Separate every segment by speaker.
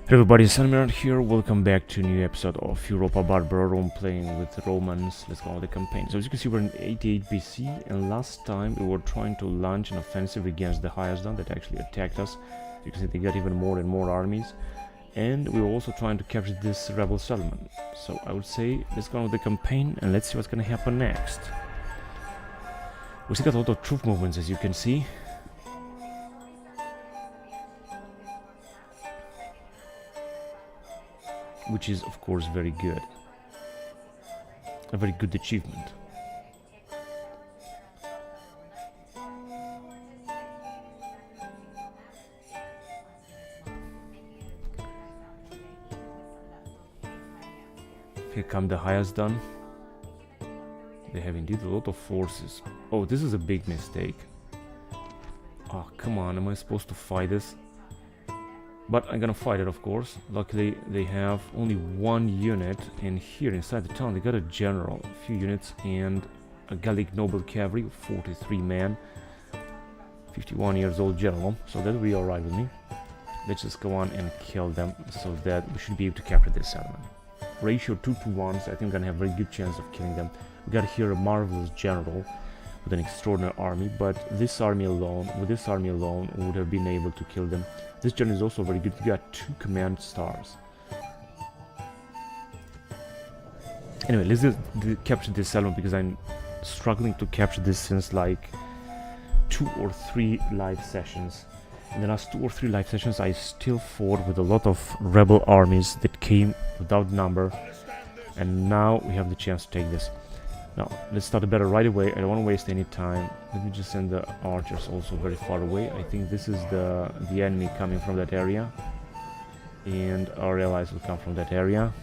Speaker 1: Hey everybody, Sunmirror here. Welcome back to a new episode of Europa Barbarorum, playing with Romans. Let's go on the campaign. So as you can see, we're in 88 BC, and last time we were trying to launch an offensive against the Hyasdan that actually attacked us. You can see they got even more and more armies, and we were also trying to capture this rebel settlement. So I would say let's go on with the campaign and let's see what's gonna happen next. We still got a lot of troop movements, as you can see. Which is of course very good. A very good achievement. Here come the Hyasdan. They have indeed a lot of forces. Oh, this is a big mistake. Oh, come on, am I supposed to fight this? But I'm gonna fight it, of course. Luckily, they have only one unit, and here inside the town they got a general, a few units, and a Gallic noble cavalry, 43 men, 51 years old general, so that will be alright with me. Let's just go on and kill them, so that we should be able to capture this settlement. Ratio 2 to 1, so I think we're gonna have a very good chance of killing them. We got here a marvelous general with an extraordinary army, but with this army alone, we would have been able to kill them. This general is also very good. We got 2 command stars. Anyway, let's just capture this settlement, because I'm struggling to capture this since like 2 or 3 live sessions. In the last 2 or 3 live sessions, I still fought with a lot of rebel armies that came without number, and now we have the chance to take this. Now, let's start the battle right away. I don't want to waste any time. Let me just send the archers also very far away. I think this is the enemy coming from that area. And our allies will come from that area.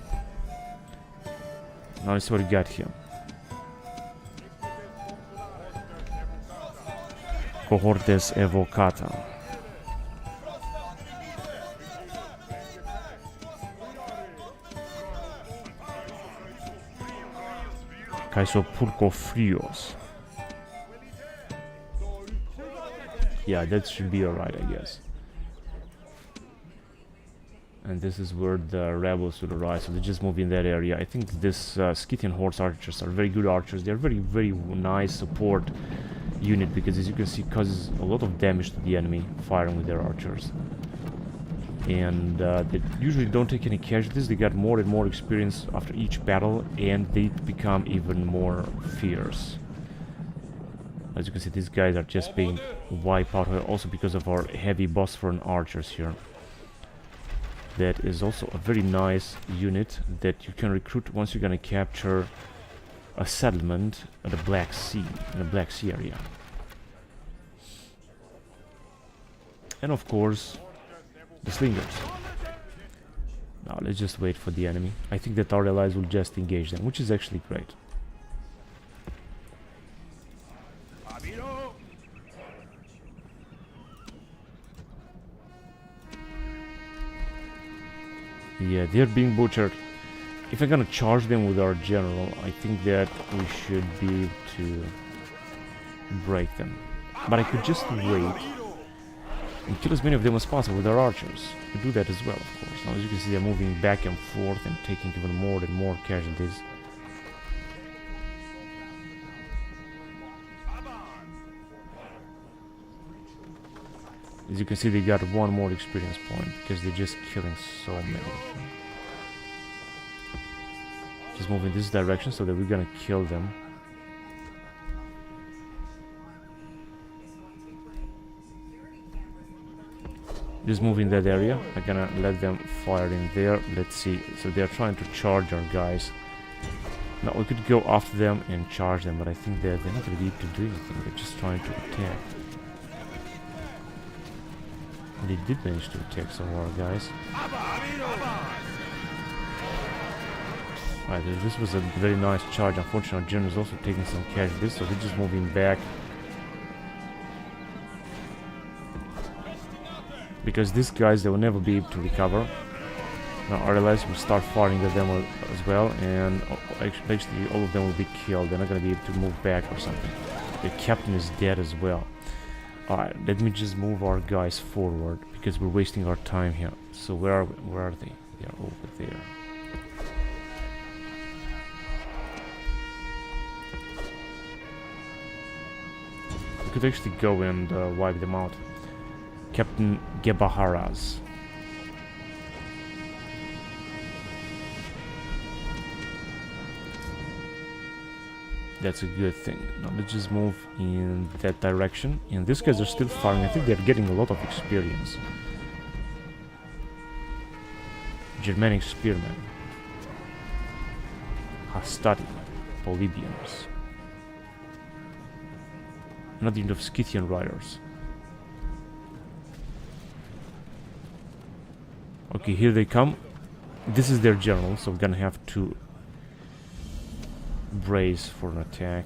Speaker 1: Now let's see what we got here. Cohortes evocata. Kaiso Purco Frios. Yeah, that should be alright, I guess. And this is where the rebels will arise, so they just move in that area. I think this Scythian horse archers are very good archers. They're very nice support unit, because as you can see, causes a lot of damage to the enemy firing with their archers. And they usually don't take any casualties. They get more and more experience after each battle, and they become even more fierce. As you can see, these guys are just being wiped out, also because of our heavy Bosphorus archers here. That is also a very nice unit that you can recruit once you're gonna capture a settlement at the Black Sea, in the Black Sea area. And of course, the slingers. Now let's just wait for the enemy. I think that our allies will just engage them, which is actually great. Yeah, they're being butchered. If I'm gonna charge them with our general, I think that we should be able to break them. But I could just wait and kill as many of them as possible with our archers. We do that as well, of course. Now, as you can see, they're moving back and forth and taking even more and more casualties. As you can see, they got 1 more experience point, because they're just killing so many. Just move in this direction so that we're gonna kill them. Just move in that area. I'm gonna let them fire in there. Let's see. So they're trying to charge our guys. Now we could go after them and charge them, but I think that they're not gonna be able to do anything. They're just trying to attack. And they did manage to attack some of our guys. Alright, this was a very nice charge. Unfortunately, our general is also taking some casualties, so they're just moving back. Because these guys, they will never be able to recover. Now our allies will start firing at them as well, and actually all of them will be killed. They're not going to be able to move back or something. The captain is dead as well. Alright, let me just move our guys forward, because we're wasting our time here. So where are they? They are over there. We could actually go and wipe them out. Captain Gebaharas. That's a good thing. Now let's just move in that direction. And these guys are still firing. I think they're getting a lot of experience. Germanic spearmen. Hastati. Polybians. Another unit of Scythian riders. Okay, here they come. This is their general, so we're gonna have to brace for an attack.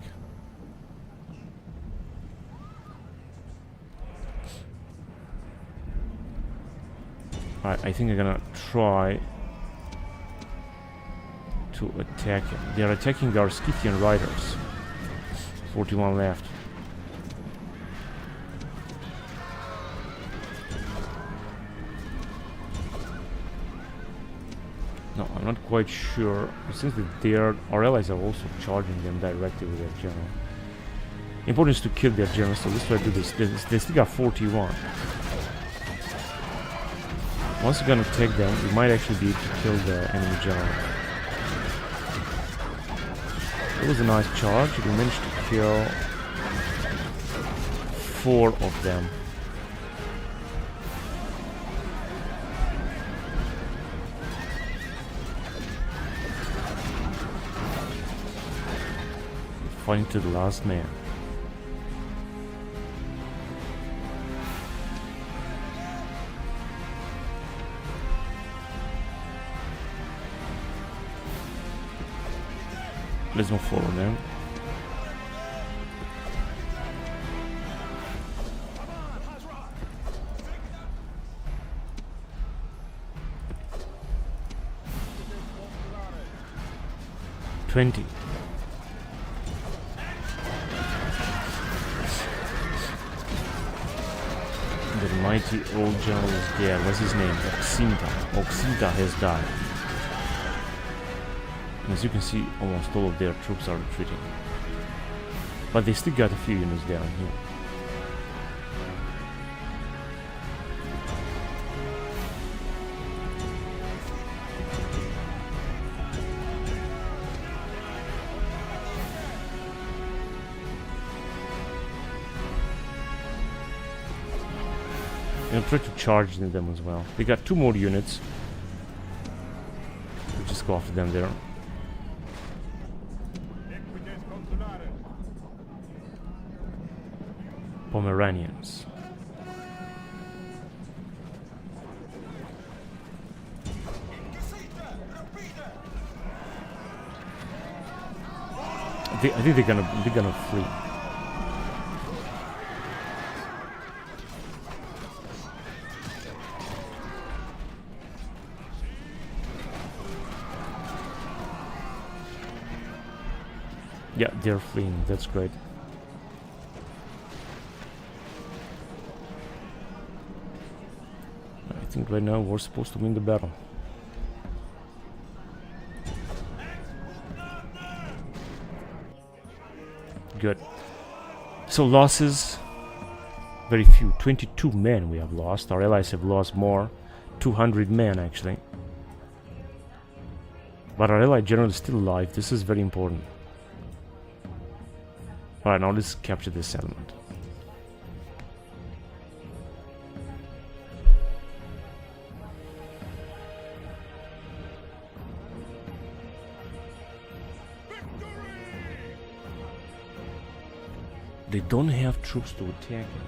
Speaker 1: Alright, I think I'm gonna try to attack him. They are attacking our Scythian riders. 41 left. No, I'm not quite sure. Since our allies are also charging them directly with their general. Important is to kill their general, so let's try to do this. They still got 41. Once we're gonna take them, we might actually be able to kill the enemy general. It was a nice charge. We managed to kill 4 of them. Fighting to the last man. Let's move forward then. $20. The mighty old general is dead. What's his name? Oxinta. Oxinta has died. As you can see, almost all of their troops are retreating. But they still got a few units down here. I'm gonna try to charge them as well. They got 2 more units. We'll just go after them there. Pomeranians. I think they're gonna flee. Yeah, they're fleeing. That's great. I think right now we're supposed to win the battle. Good. So losses, very few. 22 men we have lost. Our allies have lost more. 200 men actually. But our ally general is still alive. This is very important. Alright, now let's capture this settlement. They don't have troops to attack him.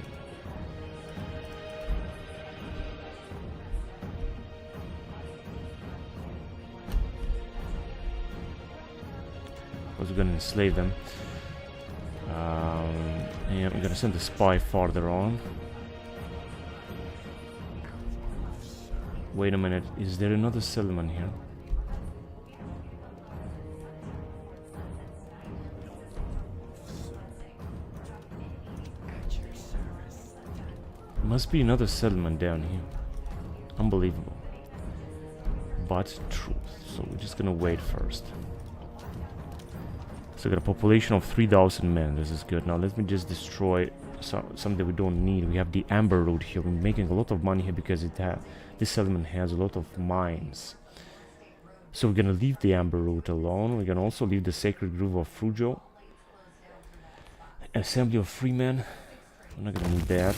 Speaker 1: I was gonna enslave them. Yeah, we're gonna send the spy farther on. Wait a minute, is there another settlement here? Must be another settlement down here. Unbelievable. but truth. So we're just gonna wait first. So we got a population of 3,000 men. This is good. Now let me just destroy something we don't need. We have the amber road here. We're making a lot of money here because this settlement has a lot of mines. So we're gonna leave the amber road alone. We're gonna also leave the sacred grove of Frujo. Assembly of freemen. I'm not gonna need that.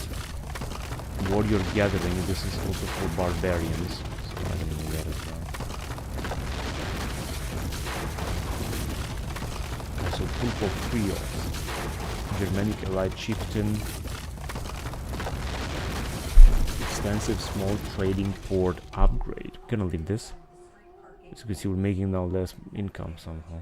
Speaker 1: Warrior gathering. This is also for barbarians. So I'm not gonna need that as well. So Pulpo Trios. Germanic elite chieftain. Extensive small trading port upgrade. We're gonna leave this. As you can see, we're making now less income somehow.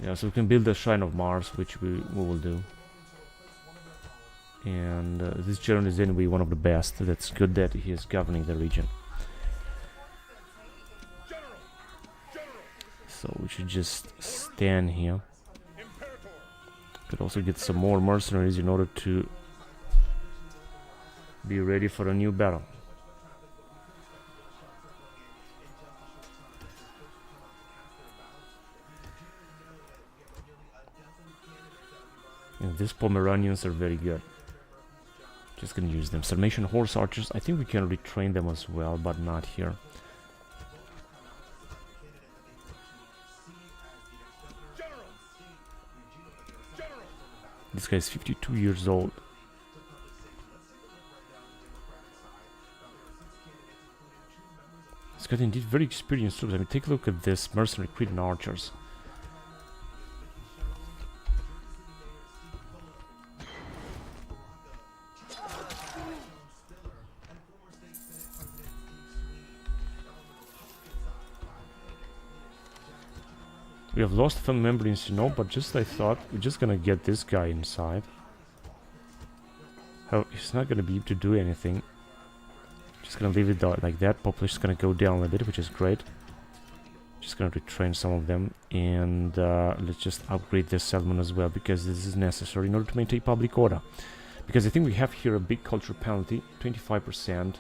Speaker 1: Yeah, so we can build a Shrine of Mars, which we will do. And this general is anyway one of the best. That's good that he is governing the region. So we should just stand here. Could also get some more mercenaries in order to be ready for a new battle. And these Pomeranians are very good. Just gonna use them. Sarmatian horse archers. I think we can retrain them as well, but not here. This guy is 52 years old. He's got indeed very experienced troops. I mean, take a look at this mercenary Cretan archers. We have lost a family member in Sino, but just I thought we're just gonna get this guy inside. He's not gonna be able to do anything. Just gonna leave it like that. Population is gonna go down a bit, which is great. Just gonna retrain some of them, and let's just upgrade this settlement as well, because this is necessary in order to maintain public order. Because I think we have here a big cultural penalty, 25%.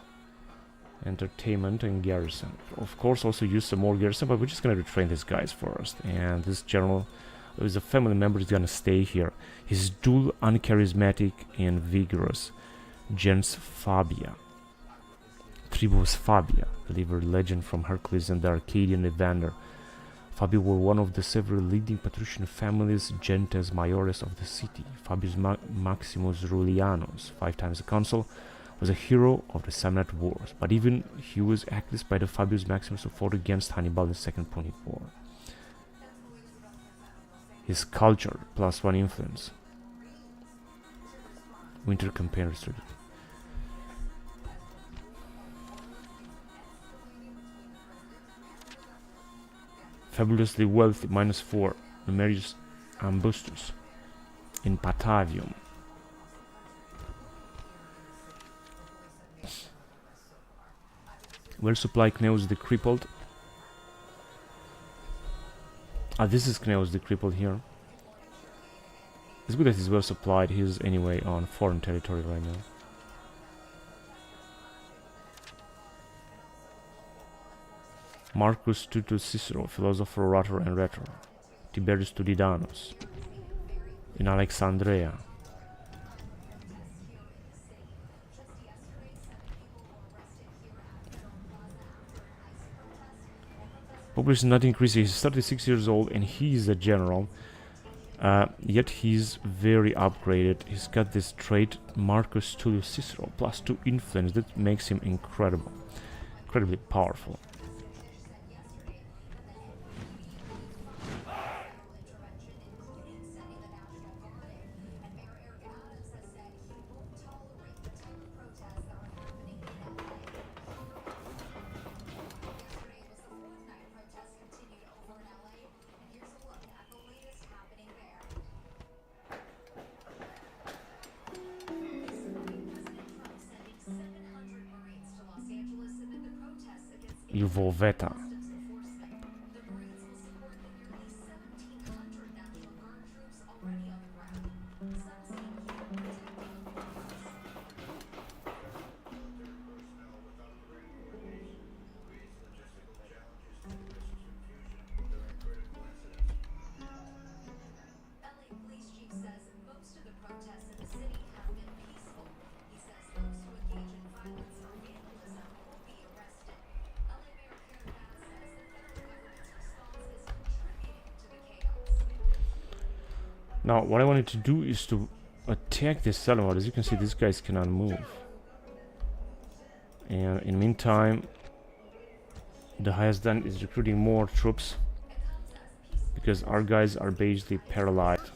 Speaker 1: Entertainment and garrison. Of course, also use some more garrison, but we're just gonna retrain these guys first. And this general, who is a family member, is gonna stay here. He's dual, uncharismatic, and vigorous. Gens Fabia. Tribus Fabia, delivered legend from Hercules and the Arcadian Evander. Fabia were one of the several leading patrician families, gentes mayores of the city. Fabius Maximus Rulianus, 5 times a consul, was a hero of the Samnite Wars, but even he was acted by the Fabius Maximus who fought against Hannibal in the Second Punic War. His culture, +1 influence. Winter campaign restricted. Fabulously wealthy, -4. Numerius Ambustus in Patavium. Well supplied Cneus the Crippled. This is Cneus the Crippled here. It's good that he's well supplied. He's anyway on foreign territory right now. Marcus Tutus Cicero, philosopher, orator, and rhetor. Tiberius Tudidanus in Alexandria. Population not increasing. He's 36 years old and he is a general. Yet he's very upgraded. He's got this trait, Marcus Tullius Cicero, +2 influence. That makes him incredible. Incredibly powerful. Volveta. Now, what I wanted to do is to attack this settlement. As you can see, these guys cannot move. And in the meantime, the highest done is recruiting more troops because our guys are basically paralyzed.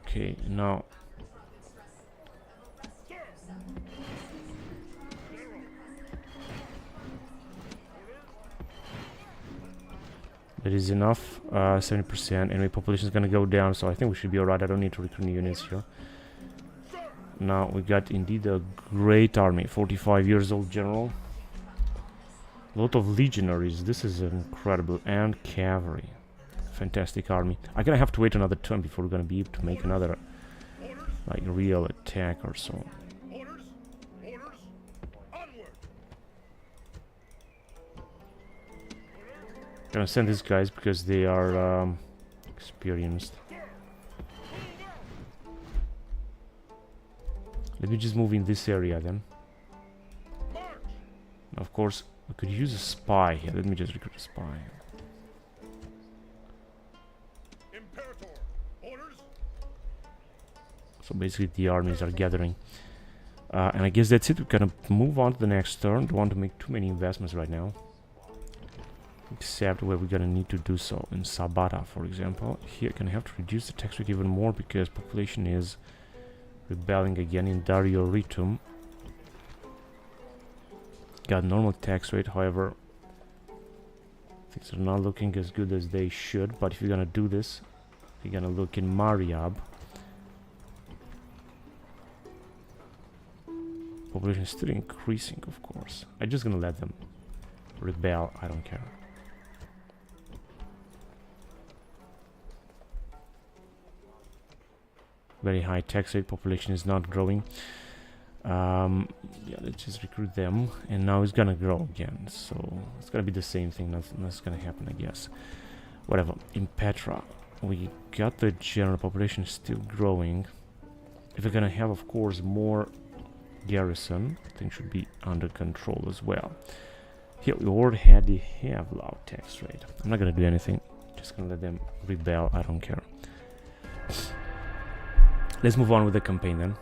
Speaker 1: Okay, now that is enough. 70%. Enemy population is gonna go down, so I think we should be alright. I don't need to recruit new units here. Now we got indeed a great army. 45 years old general. A lot of legionaries. This is incredible. And cavalry. Fantastic army. I'm gonna have to wait another turn before we're gonna be able to make another like real attack or so. Gonna send these guys because they are experienced. Let me just move in this area then. Of course, we could use a spy here. Let me just recruit a spy. So basically the armies are gathering. And I guess that's it. We're gonna move on to the next turn. Don't want to make too many investments right now. Except where we're gonna need to do so. In Sabata, for example. Here, gonna have to reduce the tax rate even more because population is rebelling again. In Dario Ritum. Got normal tax rate, however, things are not looking as good as they should. But if you're gonna do this, you're gonna look in Mariab. Population is still increasing, of course. I'm just gonna let them rebel. I don't care. Very high tax rate. Population is not growing. Yeah, let's just recruit them. And now it's gonna grow again. So it's gonna be the same thing. Nothing's gonna happen, I guess. Whatever. In Petra, we got the general population still growing. If we're gonna have, of course, more garrison, things should be under control as well. Here we already have low tax rate. I'm not gonna do anything. Just gonna let them rebel. I don't care. Let's move on with the campaign then.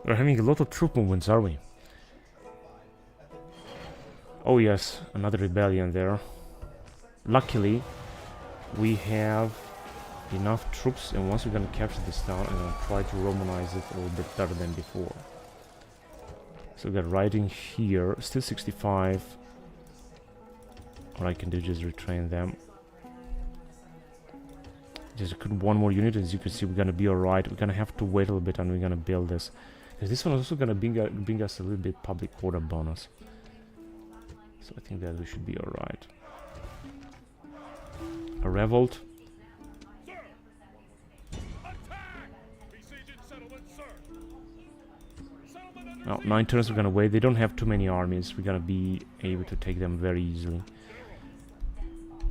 Speaker 1: We're having a lot of troop movements, are we? Oh yes, another rebellion there. Luckily, we have enough troops, and once we're gonna capture this town, I'm gonna try to Romanize it a little bit better than before. So we got riding here, still 65. What I can do is just retrain them. Just recruit one more unit. As you can see, we're gonna be alright. We're gonna have to wait a little bit, and we're gonna build this. Because this one is also gonna bring us a little bit public order bonus. So I think that we should be alright. A revolt. Now, 9 turns we're gonna wait. They don't have too many armies. We're gonna be able to take them very easily.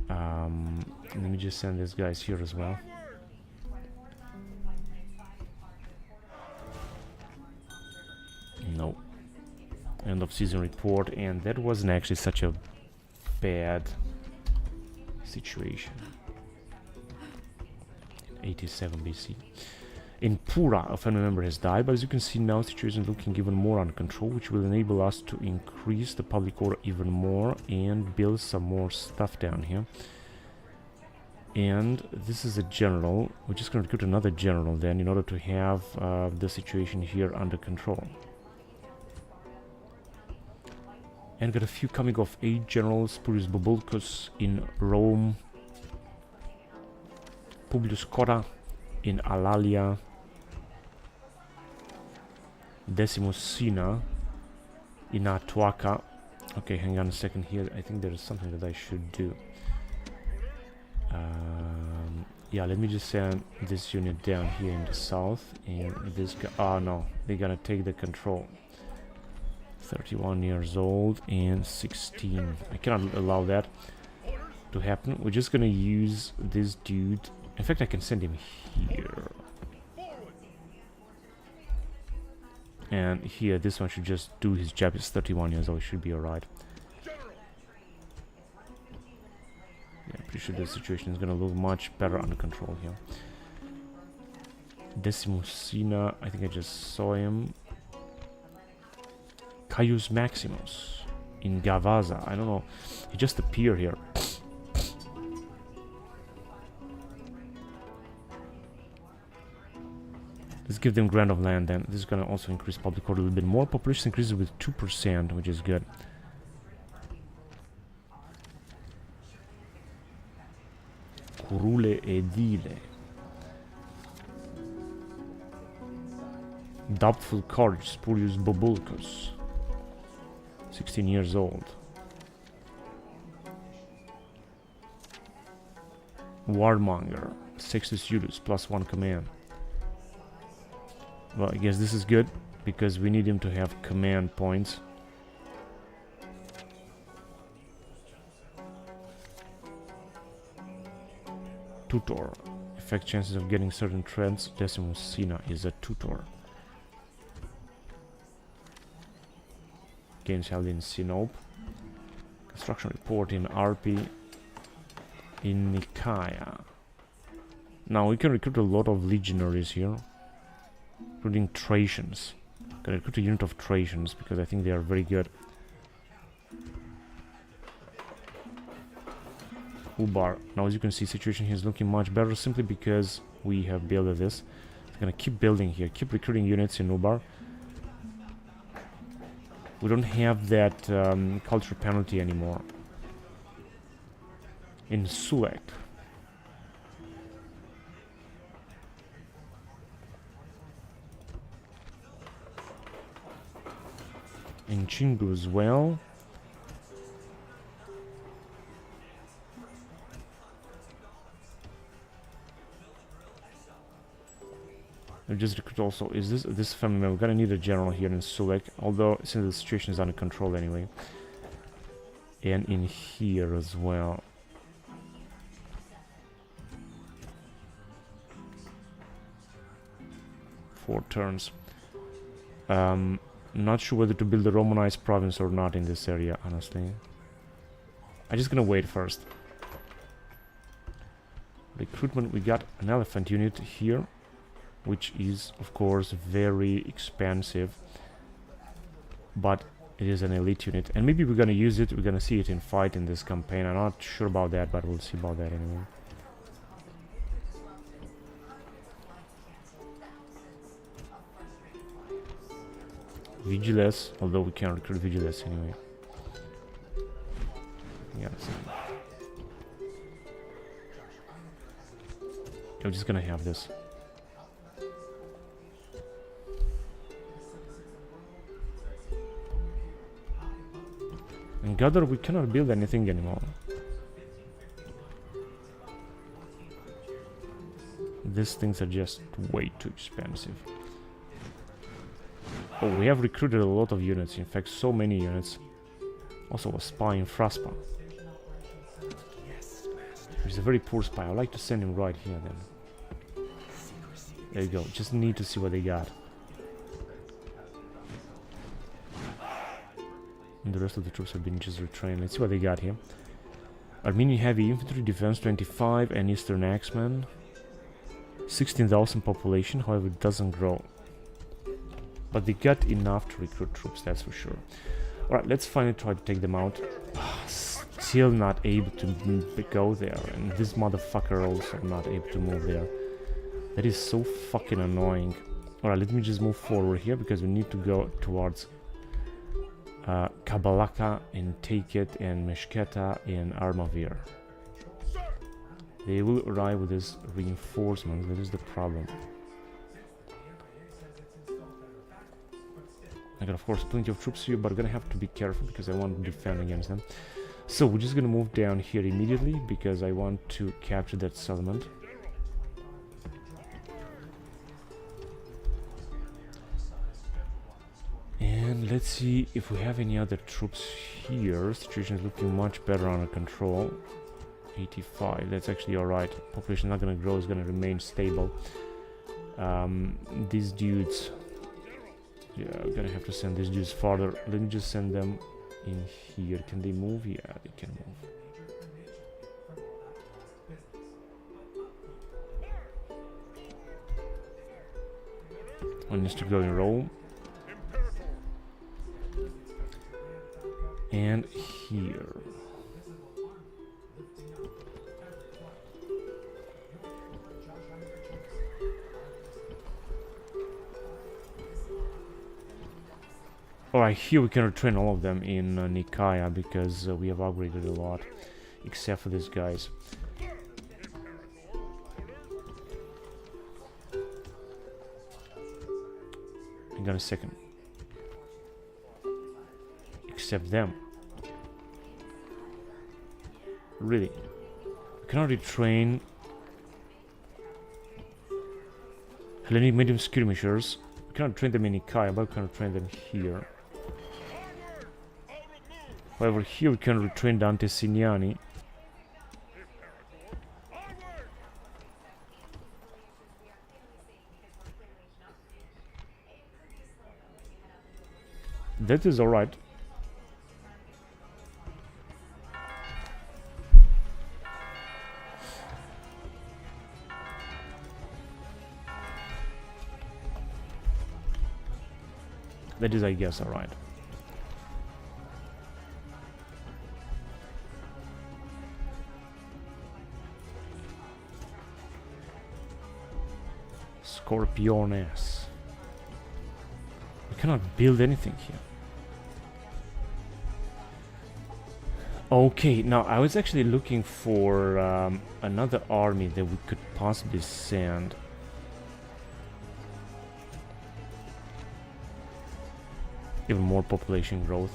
Speaker 1: Let me just send these guys here as well. No. End of season report, and that wasn't actually such a bad situation. 87 BC. In Pura, a family member has died, but as you can see now, the situation is looking even more under control, which will enable us to increase the public order even more and build some more stuff down here. And this is a general. We're just going to recruit another general then in order to have the situation here under control. And got a few coming of age generals. Spurius Bobulcus in Rome. Publius Cora in Alalia. Decimus Sina in Atuaca. Okay, hang on a second here. I think there is something that I should do. Yeah, let me just send this unit down here in the south, and this guy. Oh no, they're gonna take the control. 31 years old and 16. I cannot allow that to happen. We're just gonna use this dude. In fact, I can send him here. And here, this one should just do his job. He's 31 years old, should be alright. Yeah, pretty sure the situation is gonna look much better under control here. Decimus Sina, I think I just saw him. Caius Maximus in Gavaza. I don't know. He just appeared here. Let's give them grant of land then. This is going to also increase public order a little bit more. Population increases with 2%, which is good. Curule Edile. Doubtful courage, Spurius Bobulcus. 16 years old. Warmonger. Sextus Julius, +1 command. Well, I guess this is good, because we need him to have command points. Tutor. Effect chances of getting certain trends. Decimus Sina is a tutor. Gains held in Sinope. Construction report in RP. In Nicaea. Now we can recruit a lot of legionaries here. Including Thracians. Gonna recruit a unit of Thracians because I think they are very good. Ubar. Now as you can see, situation here is looking much better simply because we have built this. It's gonna keep building here, keep recruiting units in Ubar. We don't have that culture penalty anymore. In Suek. In Chingu as well. We just recruit also. Is this family member? We're gonna need a general here in Sulek, although since the situation is under control anyway. And in here as well. Four turns. Not sure whether to build a Romanized province or not in this area, honestly. I'm just gonna wait first. Recruitment, we got an elephant unit here, which is, of course, very expensive. But it is an elite unit. And maybe we're gonna use it, we're gonna see it in fight in this campaign. I'm not sure about that, but we'll see about that anyway. Vigiles, although we can't recruit Vigiles anyway. Yeah, I'm just gonna have this. And Gather, we cannot build anything anymore. These things are just way too expensive. Oh, we have recruited a lot of units, in fact so many units. Also a spy in Fraspa. He's a very poor spy. I'd like to send him right here then. There you go, just need to see what they got. And the rest of the troops have been just retrained. Let's see what they got here. Armenian Heavy Infantry, Defense 25 and Eastern Axemen. 16,000 population, however it doesn't grow. But they got enough to recruit troops, that's for sure. Alright, let's finally try to take them out. Still not able to go there. And this motherfucker also not able to move there. That is so fucking annoying. Alright, let me just move forward here because we need to go towards Kabalaka and take it, and Meshketa and Armavir. They will arrive with this reinforcement. That is the problem. I got, of course, plenty of troops here, but I'm gonna have to be careful because I want to defend against them. So we're just gonna move down here immediately because I want to capture that settlement. And let's see if we have any other troops here. Situation is looking much better under control. 85, that's actually alright. Population not gonna grow, it's gonna remain stable. These dudes, yeah, I'm gonna have to send these dudes farther. Let me just send them in here. Can they move? Yeah, they can move. One needs to go in Rome. And here. Alright, here we can retrain all of them in Nicaea because we have upgraded a lot, except for these guys. Hang on a second. Except them. Really? We cannot retrain Hellenic medium skirmishers. We cannot train them in Nicaea, but we can train them here. However, here we can retrain the Anteciniani. That is alright. That is, I guess, alright. Scorpiones. We cannot build anything here. Okay, now I was actually looking for another army that we could possibly send. Even more population growth.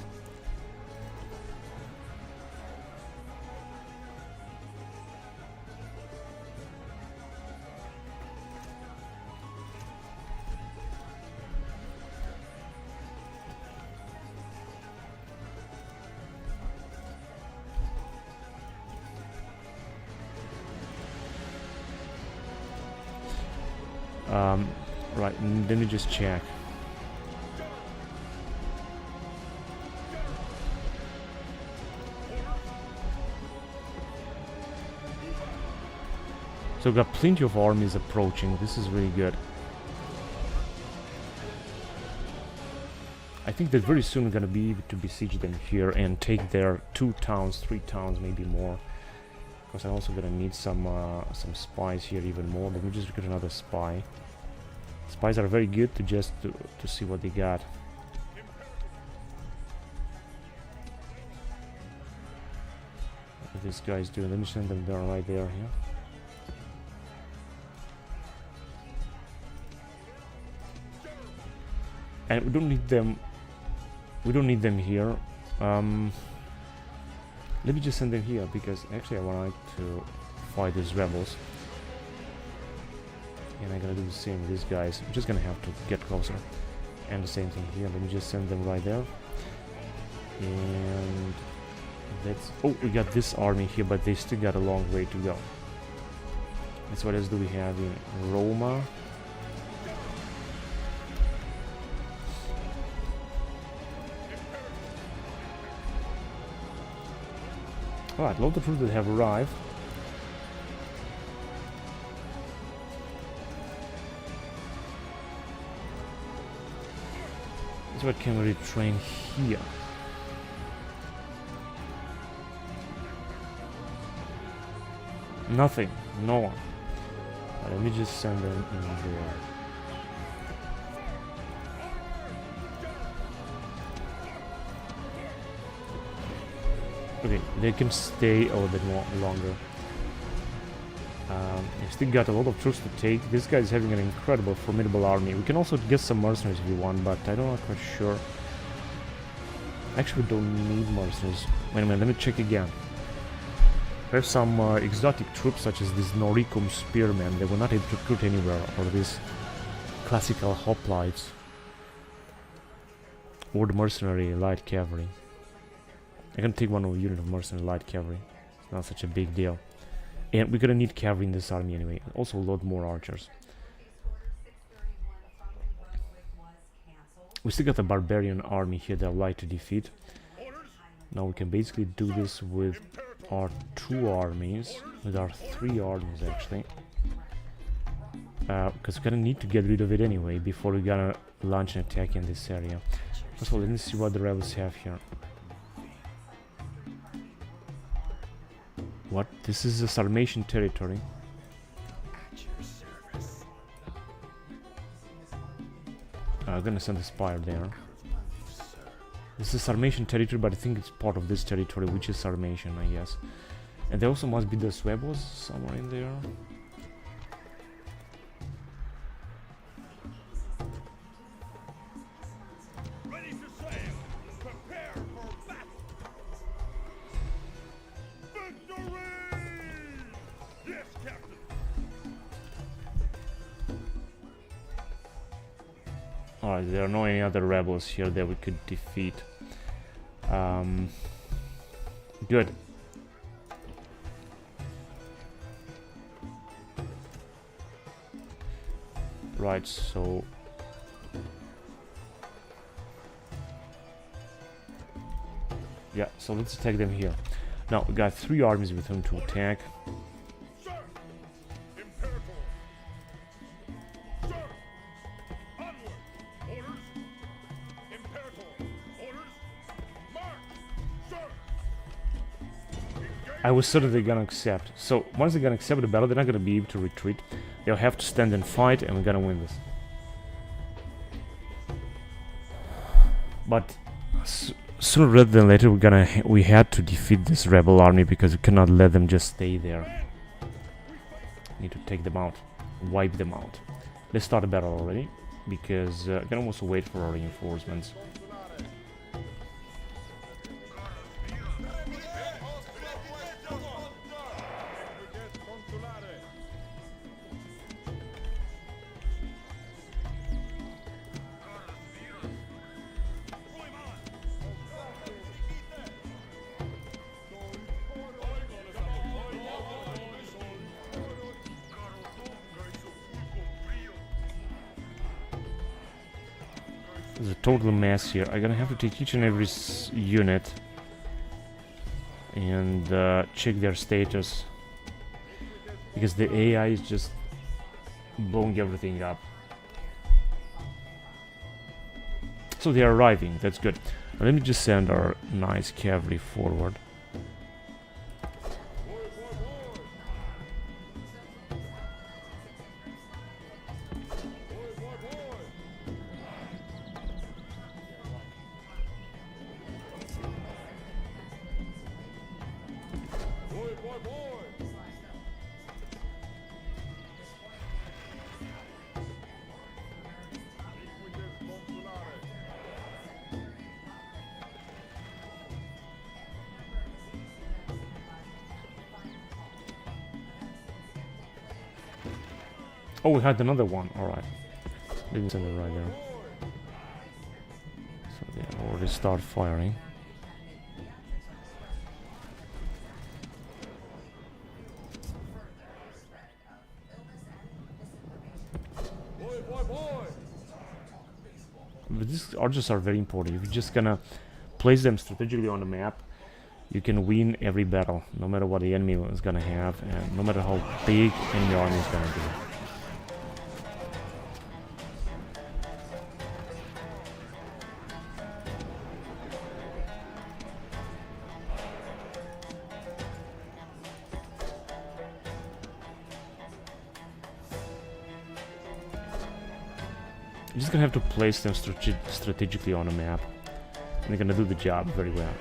Speaker 1: Right, let me just check. So we've got plenty of armies approaching. This is really good. I think that very soon we're gonna be able to besiege them here and take their 2 towns, 3 towns, maybe more. Because I'm also gonna need some spies here even more. Let me just recruit another spy. Spies are very good to just to see what they got. What are these guys doing? Let me send them there, right there, here. And we don't need them. We don't need them here. Let me just send them here because actually I want to fight these rebels. And I'm gonna do the same with these guys. I'm just gonna have to get closer. And the same thing here. Let me just send them right there. And that's... Oh, we got this army here, but they still got a long way to go. That's what else do we have in Roma? Alright, lots of troops that have arrived. So what can we retrain here? Nothing. No one. Let me just send them in there. Okay, they can stay a little bit more longer. We've still got a lot of troops to take. This guy is having an incredible, formidable army. We can also get some mercenaries if we want, but I don't know quite sure. Actually, we don't need mercenaries. Wait a minute, let me check again. We have some exotic troops such as these Noricum spearmen. They were not able to recruit anywhere, or these classical hoplites, or the mercenary light cavalry. I can take one unit of mercenary light cavalry. It's not such a big deal. And we're gonna need cavalry in this army anyway. Also a lot more archers. We still got a barbarian army here that I'd like to defeat. Now we can basically do this with our 2 armies. With our 3 armies actually. Because we're gonna need to get rid of it anyway before we're gonna launch an attack in this area. First of all, let me see what the rebels have here. What? This is a Sarmatian territory. I'm gonna send a spire there. This is Sarmatian territory, but I think it's part of this territory, which is Sarmatian, I guess. And there also must be the Suevos somewhere in there. Alright, there are no any other rebels here that we could defeat. Good. Right, so... yeah, so let's attack them here. Now, we got 3 armies with whom to attack. I was certain they're gonna accept. So once they're gonna accept the battle, they're not gonna be able to retreat. They'll have to stand and fight, and we're gonna win this. But sooner rather than later, we had to defeat this rebel army because we cannot let them just stay there. Need to take them out, wipe them out. Let's start the battle already because I can almost wait for our reinforcements. There's a total mess here. I'm gonna have to take each and every unit and check their status because the AI is just blowing everything up. So they are arriving, that's good. Now let me just send our nice cavalry forward. Oh, we had another one. Alright. Let me send it right there. So they already start firing. But these archers are very important. If you're just gonna place them strategically on the map, you can win every battle, no matter what the enemy is gonna have, and no matter how big enemy army is gonna be. You're just gonna have to place them strategically on a map, and they're gonna do the job very well.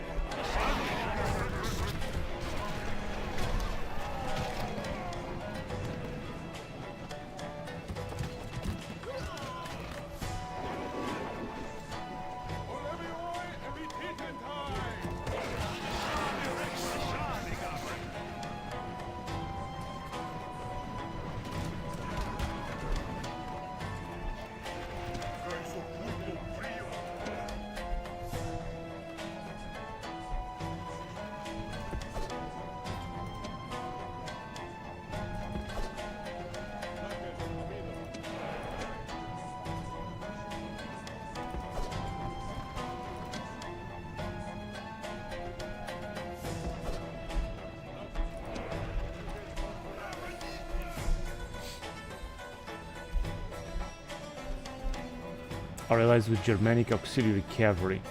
Speaker 1: Are allies with Germanic auxiliary cavalry.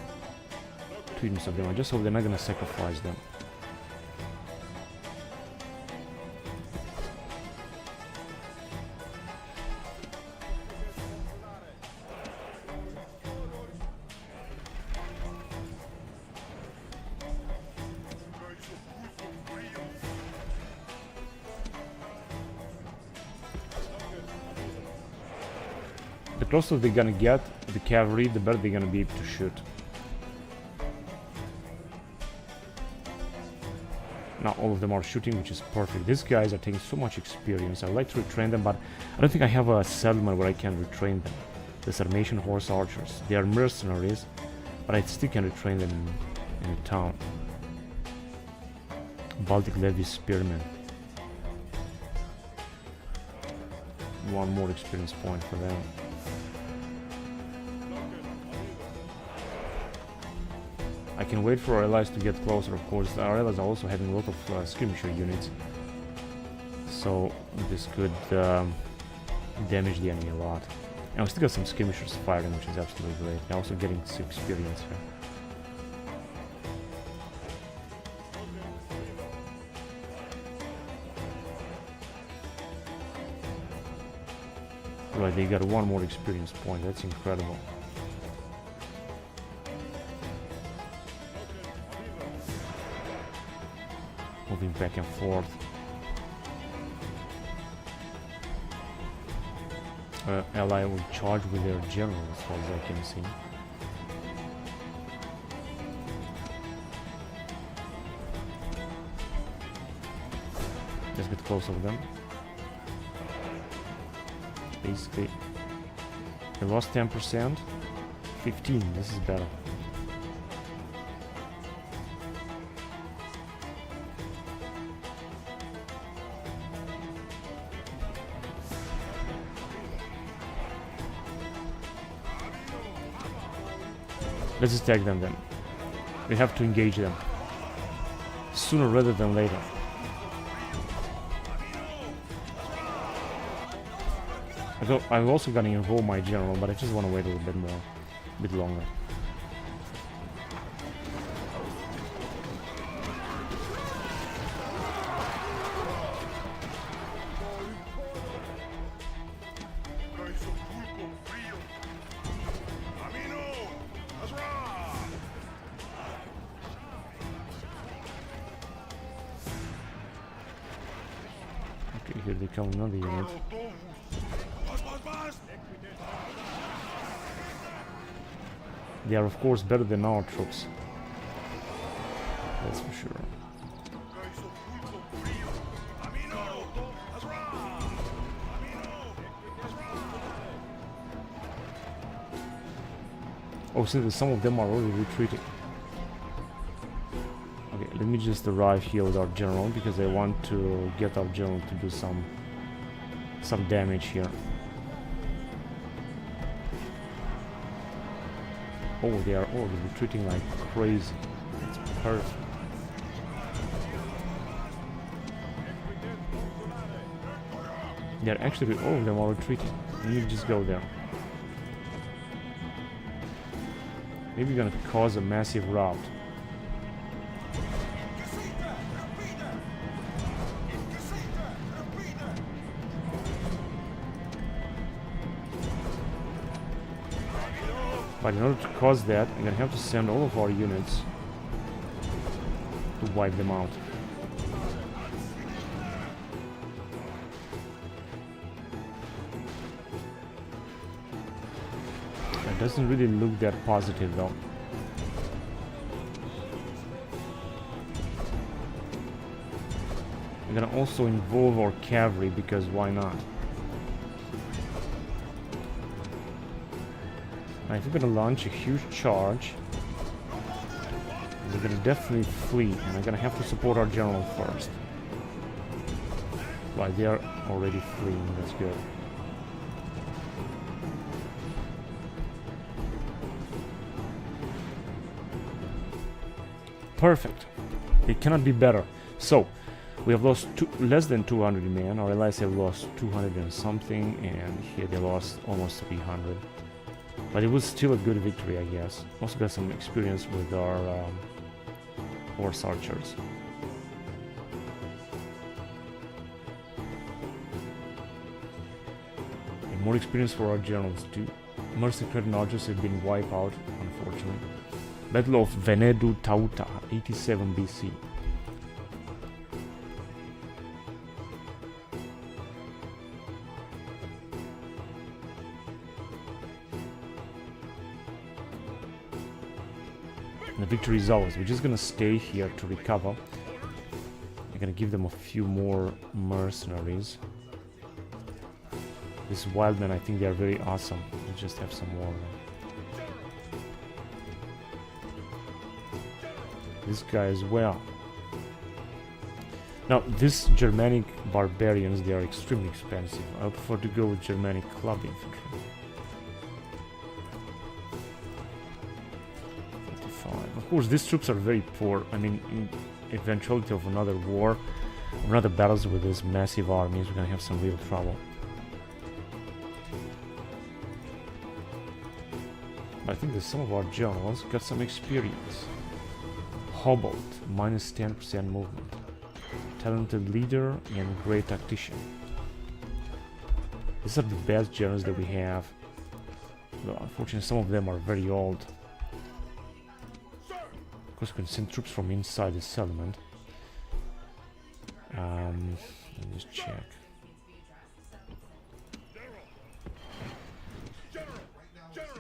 Speaker 1: 2 units of them. I just hope they're not gonna sacrifice them. The closer they're gonna get the cavalry, the better they're gonna be able to shoot. Now all of them are shooting, which is perfect. These guys are taking so much experience. I'd like to retrain them, but I don't think I have a settlement where I can retrain them. The Sarmatian horse archers. They are mercenaries, but I still can retrain them in a town. Baltic Levy Spearmen. 1 more experience point for them. I can wait for our allies to get closer, of course. Our allies are also having a lot of skirmisher units. So this could damage the enemy a lot. And we still got some skirmishers firing, which is absolutely great. And also getting some experience here. Right, they got 1 more experience point. That's incredible. Moving back and forth. Ally will charge with their general, as far as I can see. Let's get closer to them. Basically, they lost 10%. 15, this is better. Let's attack them then. We have to engage them. Sooner rather than later. I'm also gonna involve my general, but I just want to wait a little bit more. A bit longer. Here they come, another unit. They are of course better than our troops. That's for sure. Oh, since some of them are already retreating. Okay, let me just arrive here with our general because I want to get our general to do some damage here. Oh, they are already retreating like crazy. It's perfect. They're actually, all of them are retreating. Let me just go there. Maybe we're gonna cause a massive rout. But in order to cause that, I'm gonna have to send all of our units to wipe them out. It doesn't really look that positive though. We're gonna also involve our cavalry, because why not? Now, if we're gonna launch a huge charge, we're gonna definitely flee, and I'm gonna have to support our general first. Right, they are already fleeing, that's good. Perfect. It cannot be better. So, we have lost less than 200 men. Our allies have lost 200 and something, and here they lost almost 300. But it was still a good victory, I guess. Also got some experience with our horse archers. And more experience for our generals too. Mercenary archers have been wiped out, unfortunately. Battle of Venedu Tauta, 87 BC. The victory is ours. We're just gonna stay here to recover. I'm gonna give them a few more mercenaries. These wildmen, I think they are very awesome. We just have some more of them. This guy as well. Now, these Germanic barbarians, they are extremely expensive. I prefer to go with Germanic club infantry. 55. Of course, these troops are very poor. I mean, in eventuality of another war, another battles with these massive armies, we're gonna have some real trouble. I think that some of our generals got some experience. Hobbled, minus 10% movement. Talented leader and great tactician. These are the best generals that we have. Well, unfortunately, some of them are very old. Of course, we can send troops from inside the settlement. Let me just check.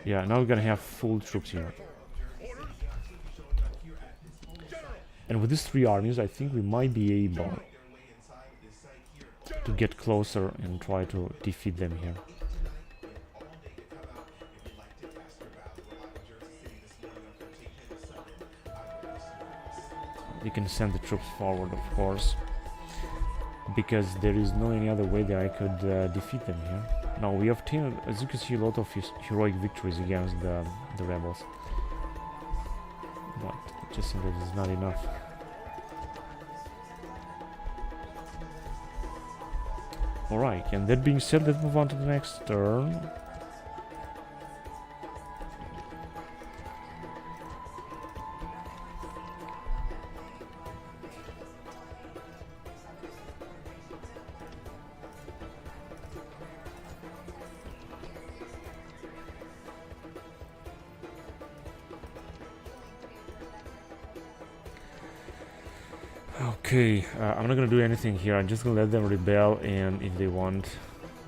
Speaker 1: Yeah, now we're gonna have full troops here. And with these three armies, I think we might be able to get closer and try to defeat them here. You can send the troops forward, of course, because there is no any other way that I could defeat them here. Now we obtained, as you can see, a lot of heroic victories against the rebels. But just think that is not enough. Alright, and that being said, let's move on to the next turn. Okay, I'm not gonna do anything here. I'm just gonna let them rebel, and if they want,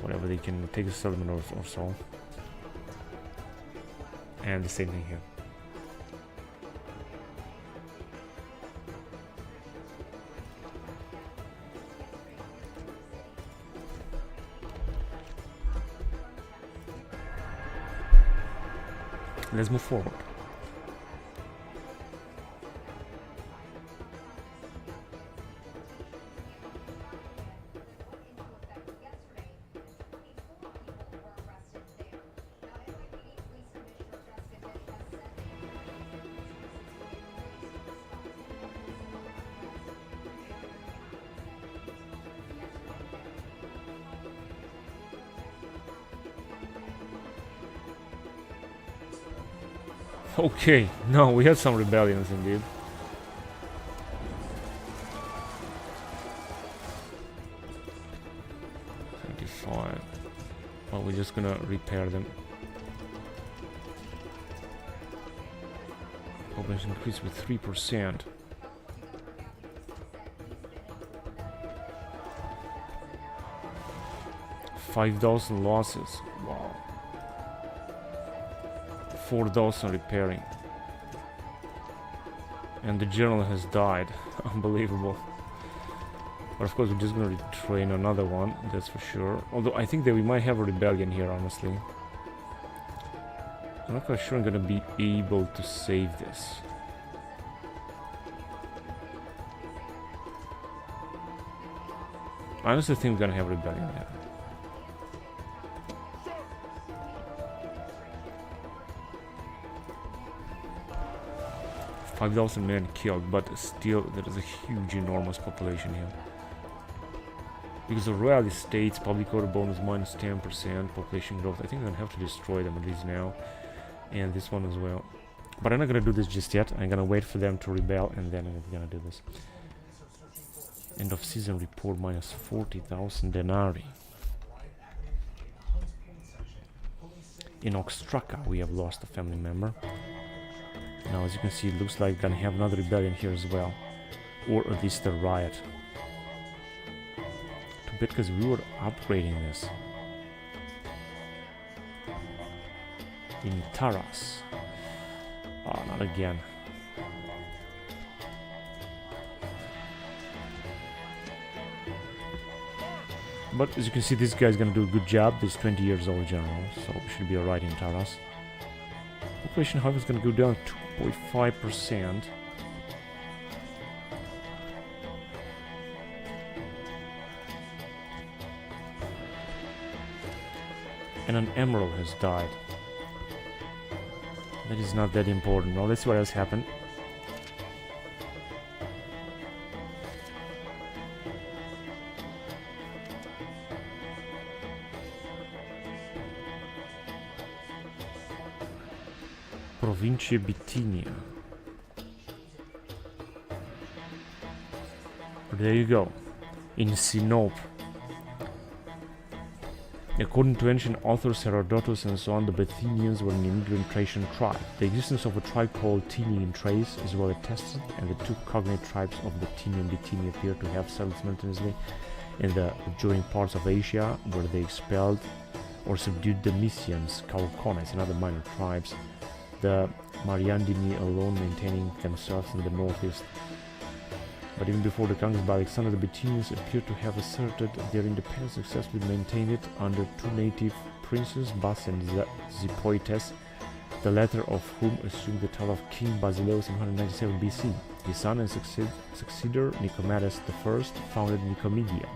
Speaker 1: whatever, they can take a settlement or so. And the same thing here. Let's move forward. Okay, no, we had some rebellions indeed. Well, we're just gonna repair them. Population increased with 3%. $5,000 losses. Wow. 4,000 repairing. And the general has died. Unbelievable. But of course we're just gonna retrain another one, that's for sure. Although I think that we might have a rebellion here, honestly. I'm not quite sure I'm gonna be able to save this. I honestly think we're gonna have a rebellion there. 5,000 men killed, but still there is a huge, enormous population here. Because the royal estates, public order bonus minus 10%, population growth, I think I'm gonna have to destroy them at least now. And this one as well. But I'm not gonna do this just yet. I'm gonna wait for them to rebel and then I'm gonna do this. End of season report minus 40,000 denarii. In Oxtraca we have lost a family member. Now as you can see it looks like we're gonna have another rebellion here as well. Or at least a riot. Too bad because we were upgrading this. In Taras. Oh, not again. But as you can see, this guy's gonna do a good job. This 20 years old general, so we should be alright in Taras. Population however is gonna go down 2.5%. And an emerald has died. That is not that important. Now let's see what else happened. Provincia Bithynia. There you go. In Sinope. According to ancient authors, Herodotus and so on, the Bithynians were an immigrant Thracian tribe. The existence of a tribe called Tini in Thrace is well attested, and the two cognate tribes of Bithynia and Bithynia appear to have settled simultaneously in the adjoining parts of Asia, where they expelled or subdued the Mysians, Caucones, and other minor tribes, the Mariandini alone maintaining themselves in the northeast. But even before the conquest by Alexander, the Bithynians appear to have asserted their independence, successfully maintained it under two native princes, Bas and Zipoites, the latter of whom assumed the title of King Basileus in 197 BC. His son and successor, Nicomedes I, founded Nicomedia,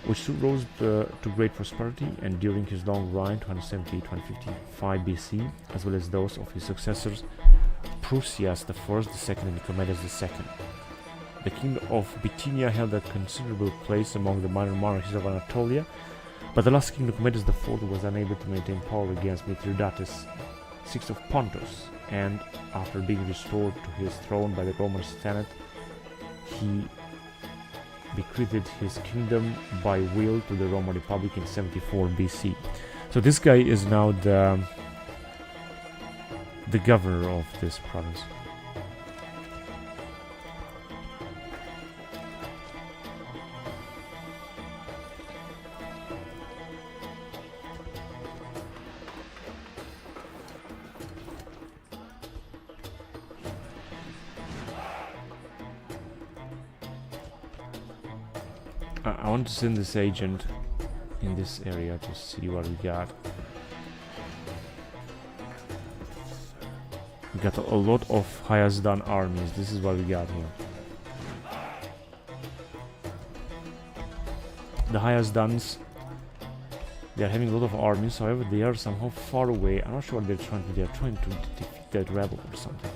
Speaker 1: which soon rose to great prosperity, and during his long reign, 270-255 BC, as well as those of his successors, Prusias I, the second, and Nicomedes II. The kingdom of Bithynia held a considerable place among the minor monarchies of Anatolia, but the last king, Nicomedes IV, was unable to maintain power against Mithridates VI of Pontus, and after being restored to his throne by the Roman Senate, he bequeathed his kingdom by will to the Roman Republic in 74 BC. So this guy is now the governor of this province. I want to send this agent in this area to see what we got. We got a lot of Hayasdan armies. This is what we got here. The Hayazdans, they are having a lot of armies, however they are somehow far away. I'm not sure what they're trying to do. They're trying to defeat that rebel or something.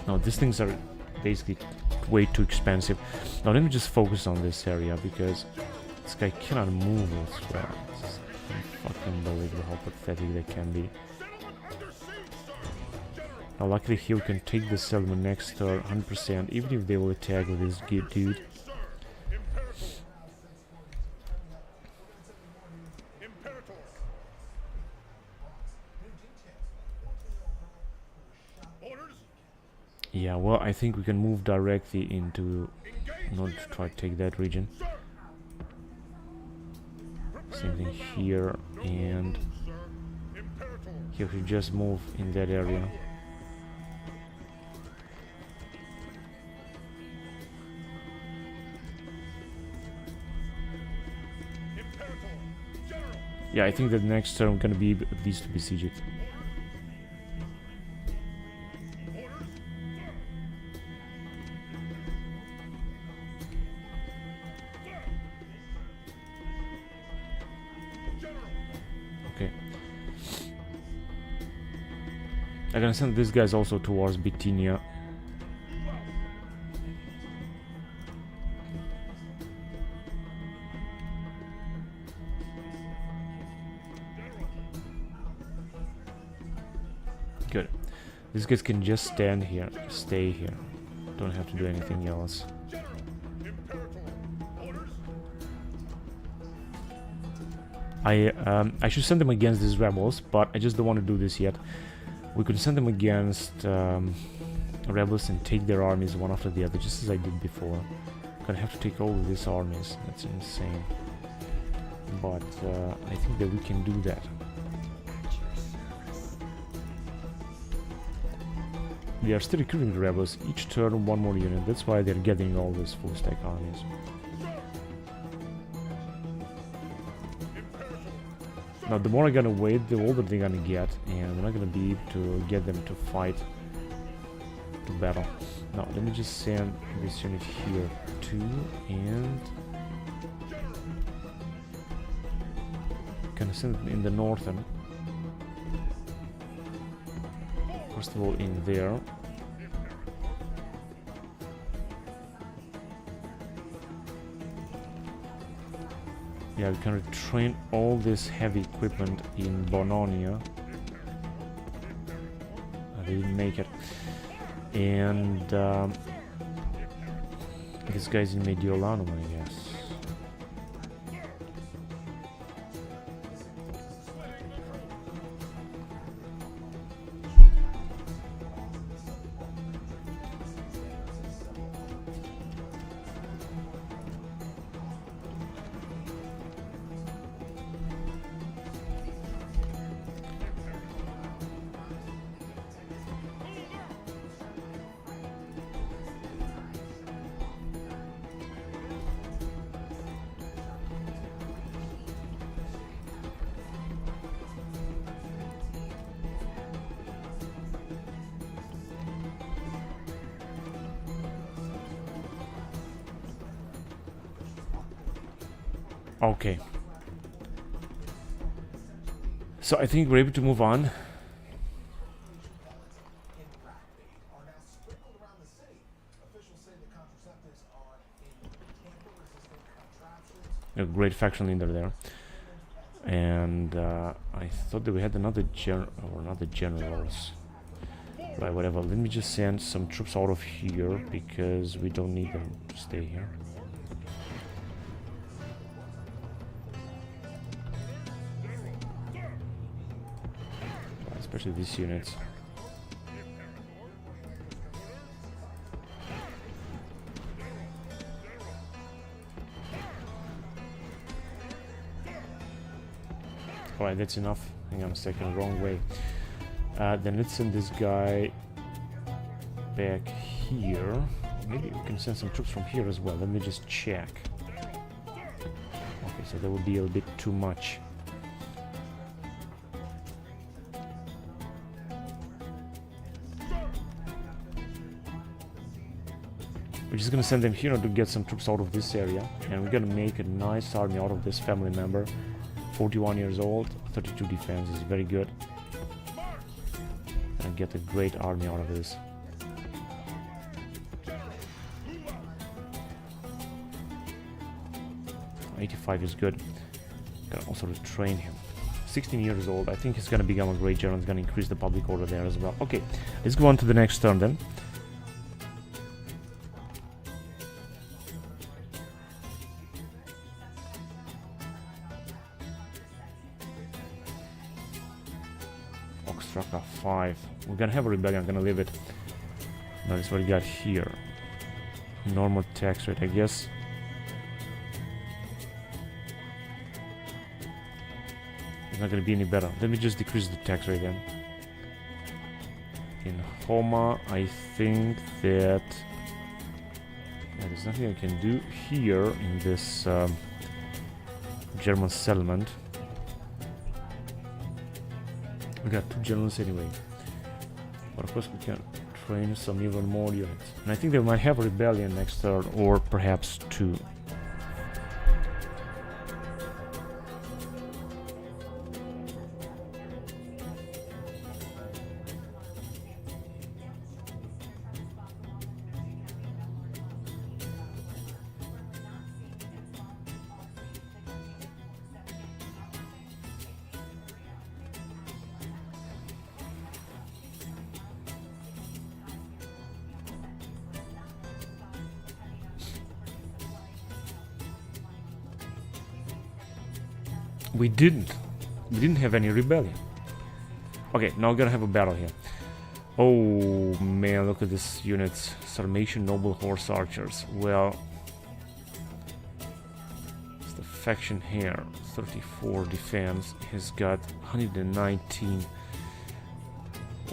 Speaker 1: Now these things are basically way too expensive. Now let me just focus on this area because this guy cannot move as well. It's fucking unbelievable how pathetic they can be. Now luckily here we can take the settlement next turn 100%, even if they will attack with this dude. Yeah, well, I think we can move directly into, not to try to take that region. Same thing here, and here we just move in that area. Yeah, I think that next turn I'm gonna be at least to besiege it. Okay. I'm gonna send these guys also towards Bithynia. Good. These guys can just stand here, stay here. Don't have to do anything else. I should send them against these rebels, but I just don't want to do this yet. We could send them against rebels and take their armies one after the other, just as I did before. Gonna have to take all of these armies. That's insane. But I think that we can do that. They are still recruiting the rebels. Each turn, one more unit. That's why they're getting all these full stack armies. Now, the more I'm gonna wait, the older they're gonna get, and we're not gonna be able to get them to fight, to battle. Now, let me just send this unit here too, and gonna send it in the northern. First of all, in there. Yeah, we can retrain all this heavy equipment in Bononia. They didn't make it. And this guy's in Mediolanum, I guess. Okay. So I think we're able to move on. A great faction leader there. And I thought that we had another generals. Right, whatever. Let me just send some troops out of here because we don't need them to stay here. Especially these units. Alright, that's enough. Hang on a second, wrong way. Then let's send this guy back here. Maybe we can send some troops from here as well. Let me just check. Okay, so that would be a bit too much. We're just gonna send them here to get some troops out of this area, and we're gonna make a nice army out of this family member. 41 years old, 32 defense is very good. And get a great army out of this. '85 is good. Can also retrain him. 16 years old. I think he's gonna become a great general. He's gonna increase the public order there as well. Okay, let's go on to the next turn then. Oxtraca 5. We're gonna have a rebellion. I'm gonna leave it. Now that's what we got here. Normal tax rate, I guess. It's not gonna be any better. Let me just decrease the tax rate then. In Homa, I think that there's nothing I can do here in this German settlement. We got 2 generals anyway. But of course we can train some even more units. And I think they might have a rebellion next turn, or perhaps 2. We didn't have any rebellion. Okay, now we're gonna have a battle here. Oh man, look at this units. Sarmatian noble horse archers. Well, it's the faction here. 34 defense. He's got 119.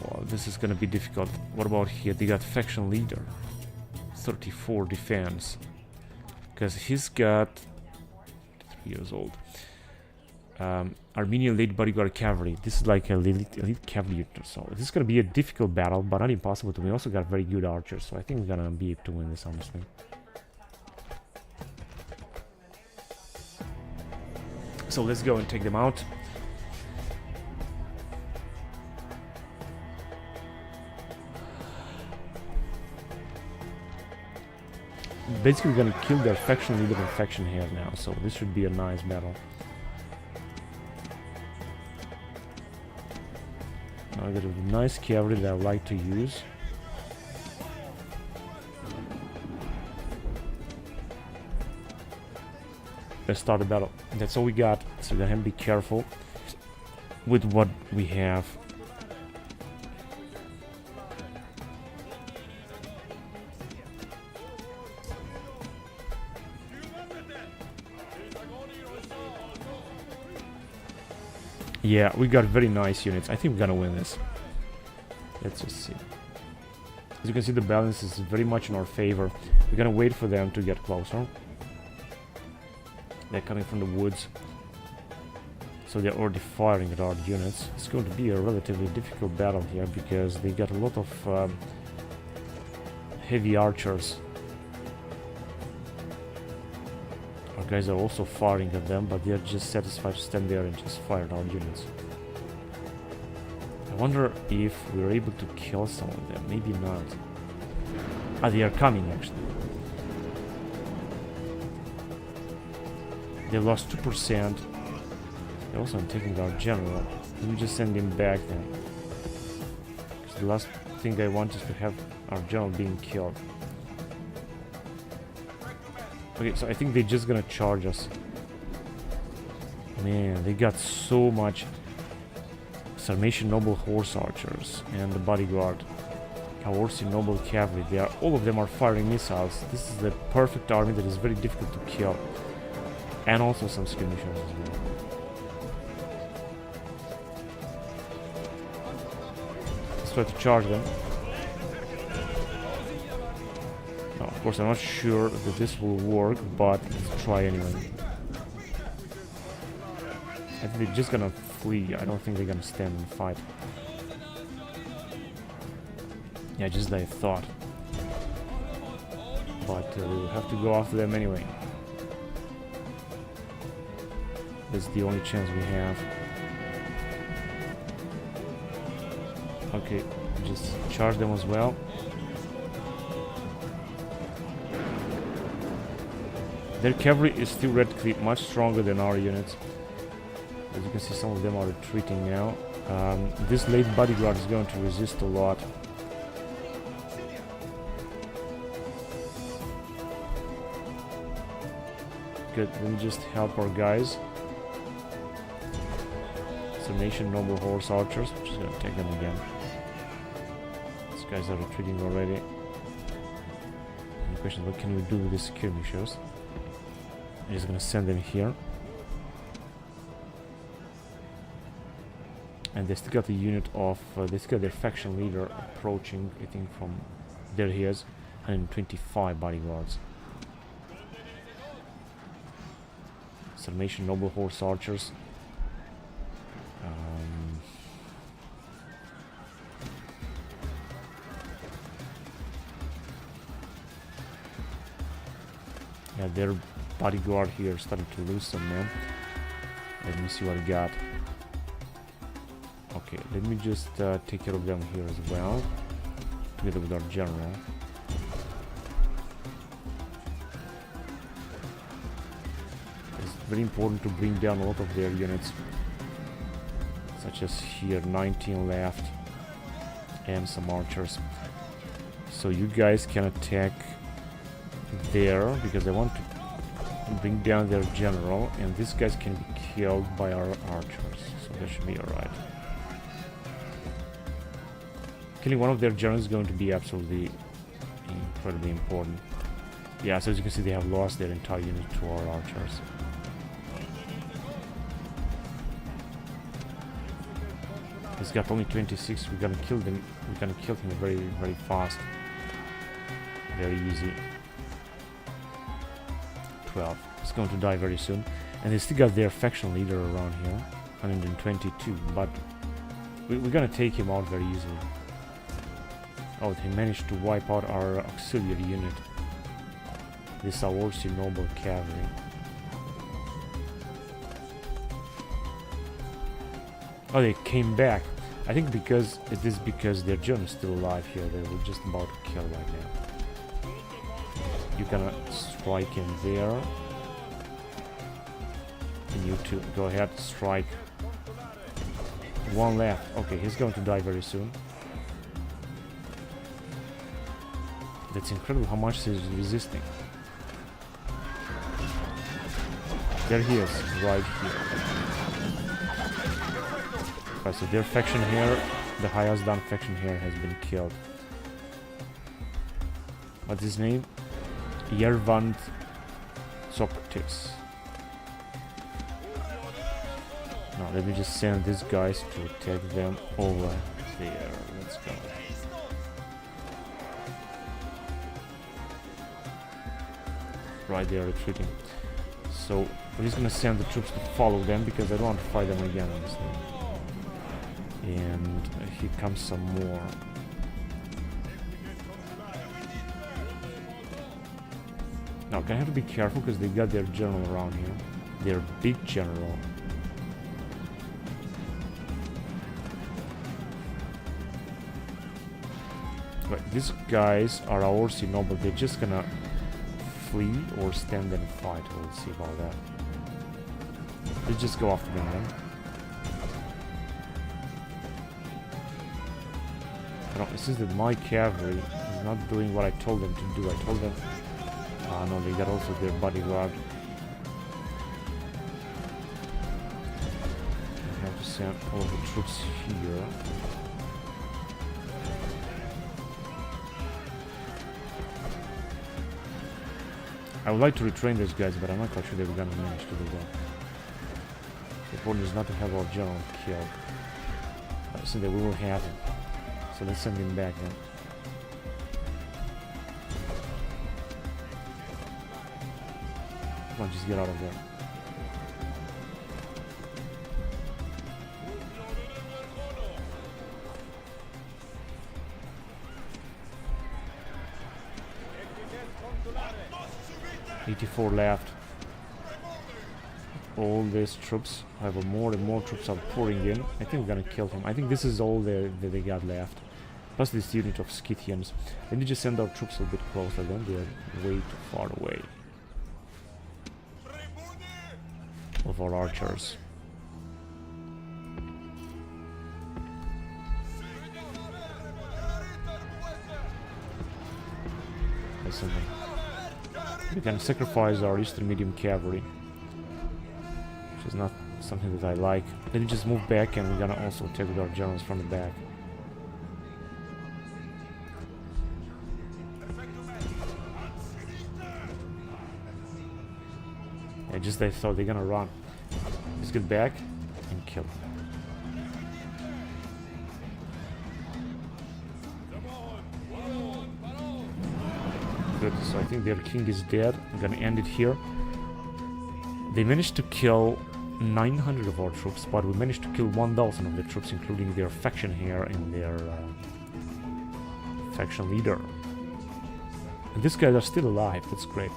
Speaker 1: Well, this is gonna be difficult. What about here? They got faction leader. 34 defense. Because he's got 3 years old. Armenian late bodyguard cavalry. This is like a elite cavalry unit. So this is gonna be a difficult battle, but not impossible to win. We also got very good archers, so I think we're gonna be able to win this, honestly. So let's go and take them out. Basically we're gonna kill their faction leader and faction head now, so this should be a nice battle. I got a nice cavalry that I like to use. Let's start the battle. That's all we got, so we're gonna have to be careful with what we have. Yeah, we got very nice units. I think we're gonna win this. Let's just see. As you can see, the balance is very much in our favor. We're gonna wait for them to get closer. They're coming from the woods, so they're already firing at our units. It's going to be a relatively difficult battle here because they got a lot of heavy archers. Our guys are also firing at them, but they're just satisfied to stand there and just fire at our units. I wonder if we're able to kill some of them. Maybe not. Ah, they are coming actually. They lost 2%. They're also taking our general. Let me just send him back then. Because the last thing I want is to have our general being killed. Okay, so I think they're just gonna charge us. Man, they got so much Sarmatian noble horse archers and the bodyguard. Kaorsi noble cavalry. All of them are firing missiles. This is the perfect army that is very difficult to kill. And also some skirmishers as well. Let's try to charge them. Now, of course, I'm not sure that this will work, but let's try anyway. I think they're just gonna flee. I don't think they're gonna stand and fight. Yeah, just like I thought. But we'll have to go after them anyway. That's the only chance we have. Okay, just charge them as well. Their cavalry is still relatively much stronger than our units. As you can see, some of them are retreating now. This late bodyguard is going to resist a lot. Good, let me just help our guys. Sarmatian noble horse archers. I'm just gonna take them again. These guys are retreating already. The question is, what can we do with these skirmishers? I'm just gonna send them here. And they still got the unit of, they still got their faction leader approaching, I think from, there he is, 125 bodyguards. Sarmatian noble horse archers. Yeah, their bodyguard here started to lose some men. Let me see what I got. Okay, let me just take care of them here as well, together with our general. It's very important to bring down a lot of their units, such as here, 19 left, and some archers. So you guys can attack there, because I want to bring down their general, and these guys can be killed by our archers, so that should be alright. Killing one of their generals is going to be absolutely incredibly important. Yeah, so as you can see, they have lost their entire unit to our archers. He's got only 26. We're gonna kill them. We're gonna kill him very, very fast. Very easy. 12. He's going to die very soon. And they still got their faction leader around here, 122. But we're gonna take him out very easily. Oh, he managed to wipe out our auxiliary unit. This Aorsi noble cavalry. Oh, they came back. I think because it is because their general is still alive here. They were just about to kill right now. You're gonna strike him there. And you two go ahead, strike. One left. Okay, he's going to die very soon. That's incredible how much he's resisting. There he is, right here. Okay, so their faction here, the highest down faction here, has been killed. What's his name? Yervant Socrates. Now let me just send these guys to attack them over there. Let's go. Right, they are retreating. So we're just gonna send the troops to follow them, because I don't want to fight them again, honestly. And here comes some more. Now, gonna have to be careful because they got their general around here. Their big general. Right, these guys are Aorsi noble. They're just gonna flee or stand and fight. We'll see about that. Let's just go after them then. No, it says that my cavalry is not doing what I told them to do. I told them... no, they got also their bodyguard. I have to send all of the troops here. I would like to retrain these guys, but I'm not quite sure they were gonna manage to do that. The important is not to have our general killed. So that we will have him. So let's send him back then. Come on, just get out of there. $84 left. All these troops, however, more and more troops are pouring in. I think we're gonna kill him. I think this is all that they got left. Plus this unit of Scythians. Let me just send our troops a bit closer, then they're way too far away. Of our archers. Listen, we can sacrifice our eastern medium cavalry, which is not something that I like. Let me just move back, and we're gonna also take with our generals from the back. I just I thought they're gonna run. Let's get back and kill them. good. So I think their king is dead. I'm gonna end it here. They managed to kill 900 of our troops, but we managed to kill 1,000 of the troops, including their faction here and their faction leader. And these guys are still alive, that's great.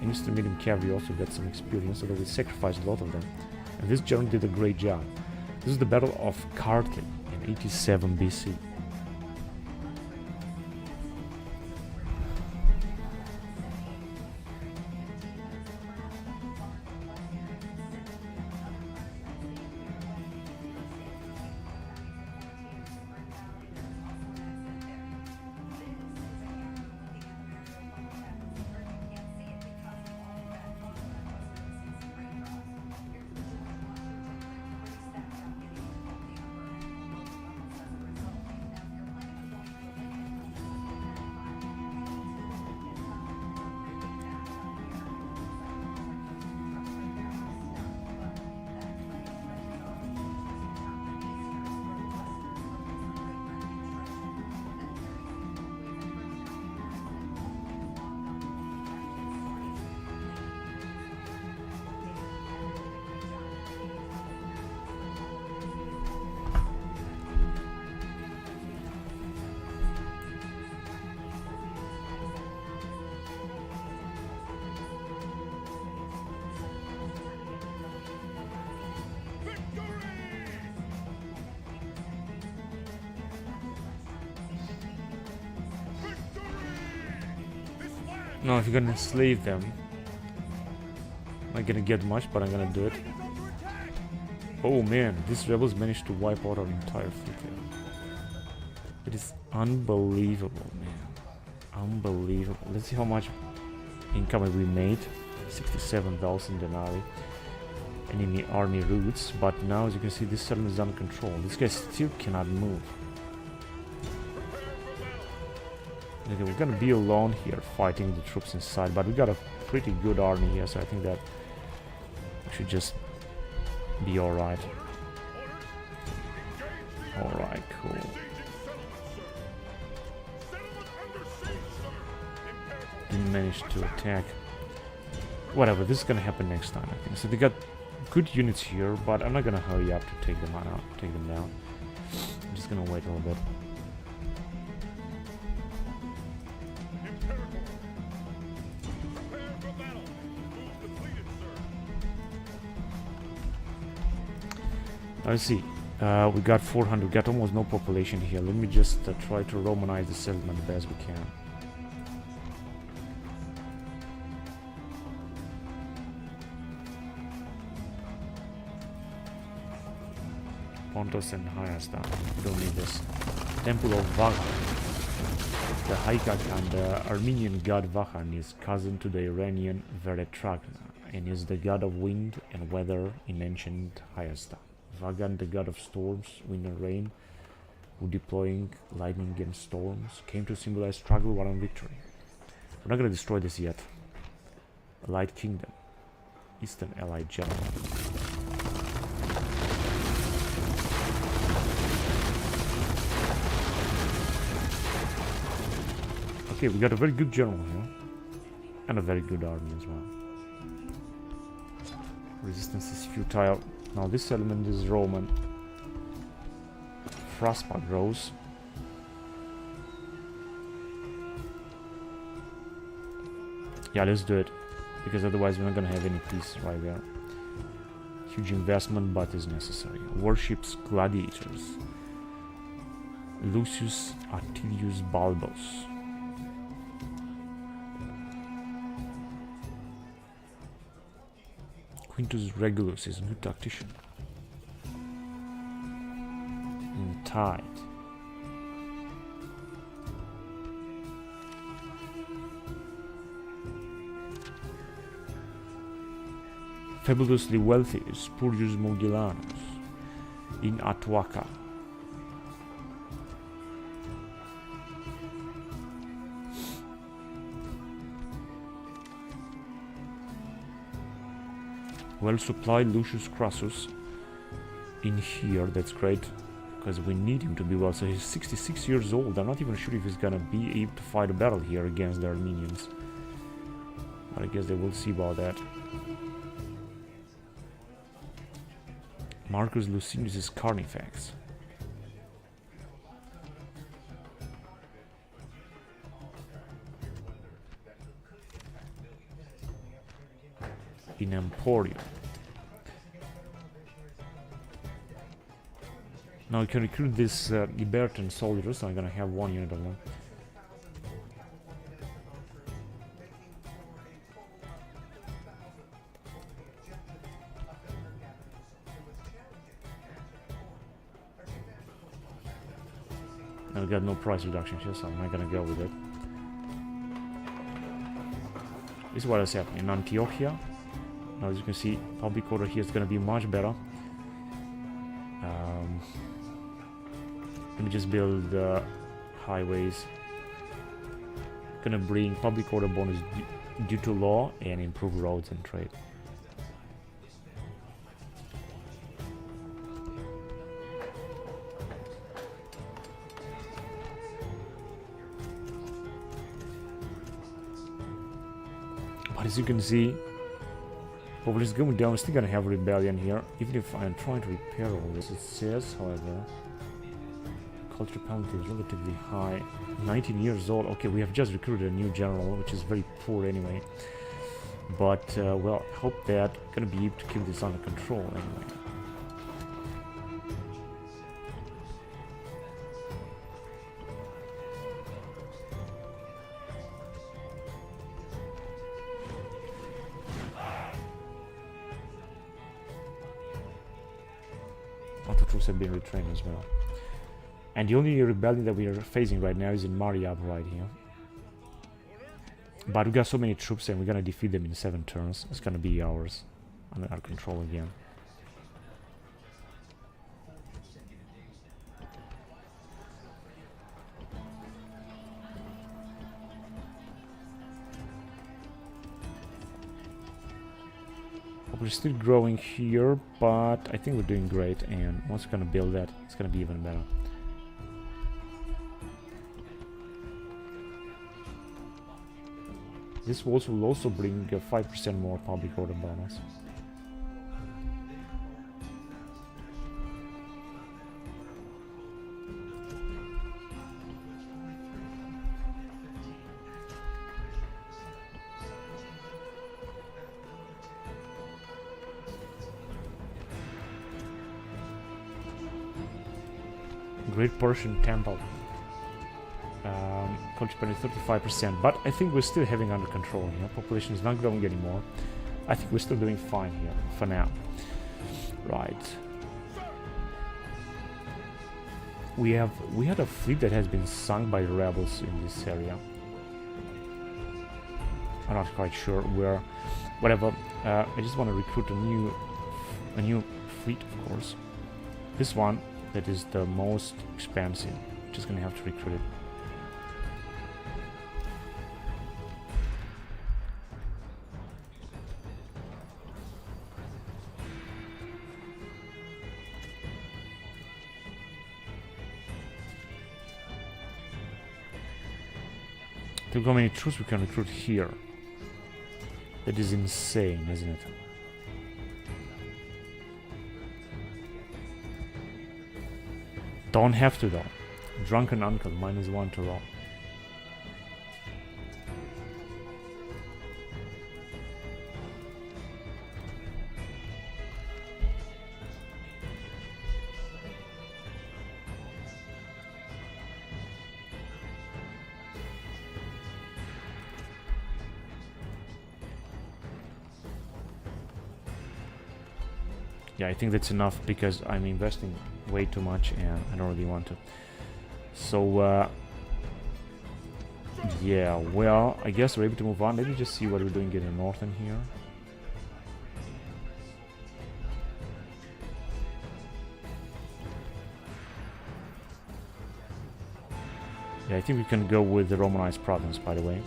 Speaker 1: And Eastern Medium Cavalry also got some experience, although we sacrificed a lot of them. And this general did a great job. This is the Battle of Carthage in 87 BC. Now if you're gonna enslave them, I'm not gonna get much, but I'm gonna do it. Oh man, these rebels managed to wipe out our entire fleet here. It is unbelievable, man. Unbelievable. Let's see how much income we made. 67,000 denarii. Enemy army routes, but now as you can see this settlement is under control. This guy still cannot move. Okay, we're gonna be alone here fighting the troops inside, but we got a pretty good army here, so I think that we should just be alright. Alright, cool. Didn't manage to attack. Whatever, this is gonna happen next time, I think. So they got good units here, but I'm not gonna hurry up to take them out, take them down. I'm just gonna wait a little bit. Let's see, we got 400, got almost no population here. Let me just try to Romanize the settlement the best we can. Pontus and Hayastan, we don't need this. Temple of Vahan. The Haikak and the Armenian god Vahan is cousin to the Iranian Veretragna and is the god of wind and weather in ancient Hayastan. Vagan, the god of storms, wind and rain, who deploying lightning against storms, came to symbolize struggle rather than victory. We're not gonna destroy this yet. Allied Kingdom. Eastern Allied General. Okay, we got a very good general here. And a very good army as well. Resistance is futile. Now this element is Roman. Frostbite rose. Yeah, let's do it. Because otherwise we're not gonna have any peace right there. Huge investment, but is necessary. Worships gladiators. Lucius Atilius Balbus. Quintus Regulus is a good tactician. And Tide. Fabulously wealthy is Spurius Mogilanus in Atuaca. Well supplied Lucius Crassus in here, that's great. because we need him to be well. So he's 66 years old. I'm not even sure if he's gonna be able to fight a battle here against the Armenians. But I guess they will see about that. Marcus Licinius' Carnifex. In Emporium. Now we can recruit this Libertan soldiers, so I'm gonna have one unit of them. And we got no price reduction here, so I'm not gonna go with it. This is what is happening in Antiochia. Now as you can see, public order here is gonna be much better. Let me just build highways. Gonna bring public order bonus due to law and improve roads and trade. But as you can see, population is going down. We're still gonna have a rebellion here, even if I'm trying to repair all this. It says, however, culture penalty is relatively high. 19 years old. Okay, we have just recruited a new general, which is very poor anyway. But, well, I hope that gonna be able to keep this under control anyway. Other troops have been retrained as well. And the only rebellion that we are facing right now is in Mariab right here. But we got so many troops and we're gonna defeat them in 7 turns. It's gonna be ours, under our control again. We're still growing here, but I think we're doing great, and once we're gonna build that, it's gonna be even better. This will also bring a 5% more public order bonus. Great Persian Temple. Culture penalty 35%, but I think we're still having under control here. Population is not growing anymore. I think we're still doing fine here for now. Right. We had a fleet that has been sunk by the rebels in this area. I'm not quite sure where. Whatever. I just want to recruit a new fleet, of course. This one that is the most expensive. Just gonna have to recruit it. Look how many troops we can recruit here. That is insane, isn't it? Don't have to though. Drunken Uncle, -1 to roll. Yeah, I think that's enough because I'm investing way too much and I don't really want to. So, yeah, well, I guess we're able to move on. Let me just see what we're doing in the northern here. Yeah, I think we can go with the Romanized province, by the way.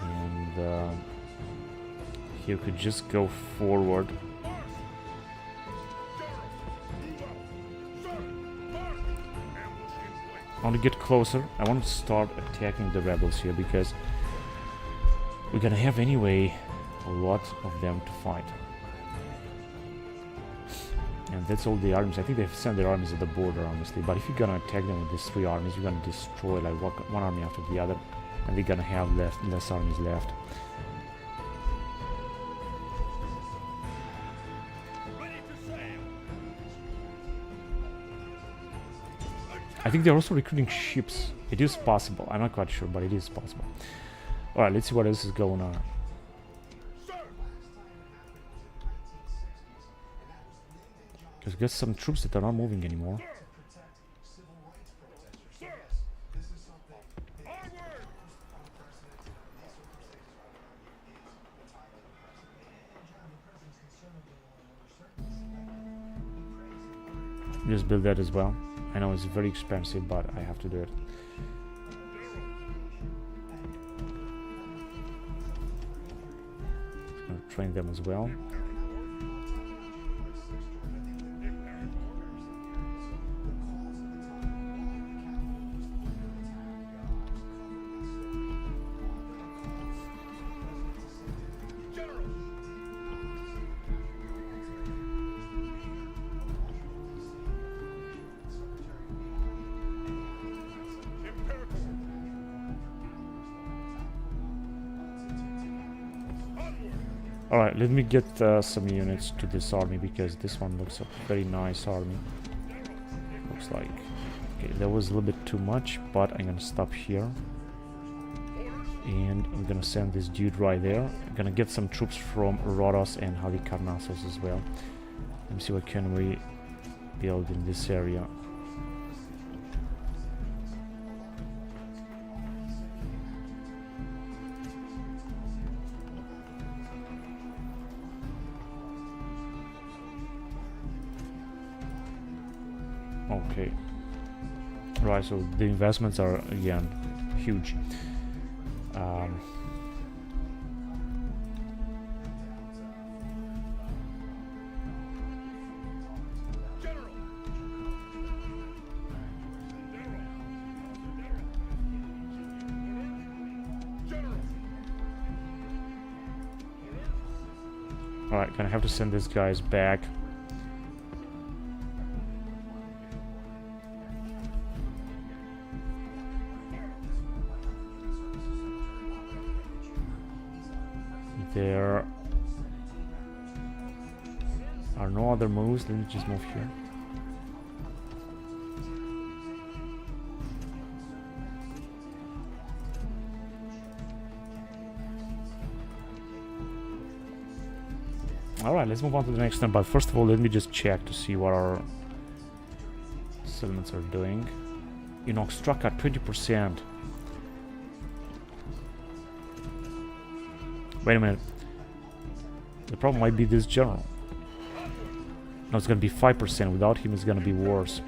Speaker 1: And here we could just go forward. I want to get closer. I want to start attacking the rebels here because we're gonna have anyway a lot of them to fight. And that's all the armies. I think they've sent their armies at the border, honestly. But if you're gonna attack them with these 3 armies, you're gonna destroy like one army after the other, and they're gonna have less armies left. I think they're also recruiting ships. It is possible. I'm not quite sure, but it is possible. Alright, let's see what else is going on. Because we got some troops that are not moving anymore. Just build that as well. I know it's very expensive, but I have to do it. Gonna train them as well. Alright, let me get some units to this army, because this one looks a very nice army. Looks like... Okay, that was a little bit too much, but I'm gonna stop here. And I'm gonna send this dude right there. I'm gonna get some troops from Rhodos and Halicarnassos as well. Let me see what can we build in this area. Okay. Right, so the investments are again huge. Alright, gonna have to send these guys back. There are no other moves. Let me just move here. Alright, let's move on to the next one. But first of all, let me just check to see what our settlements are doing. In Oxtraca, 20%. Wait a minute. The problem might be this general. No, it's gonna be 5%. Without him, it's gonna be worse.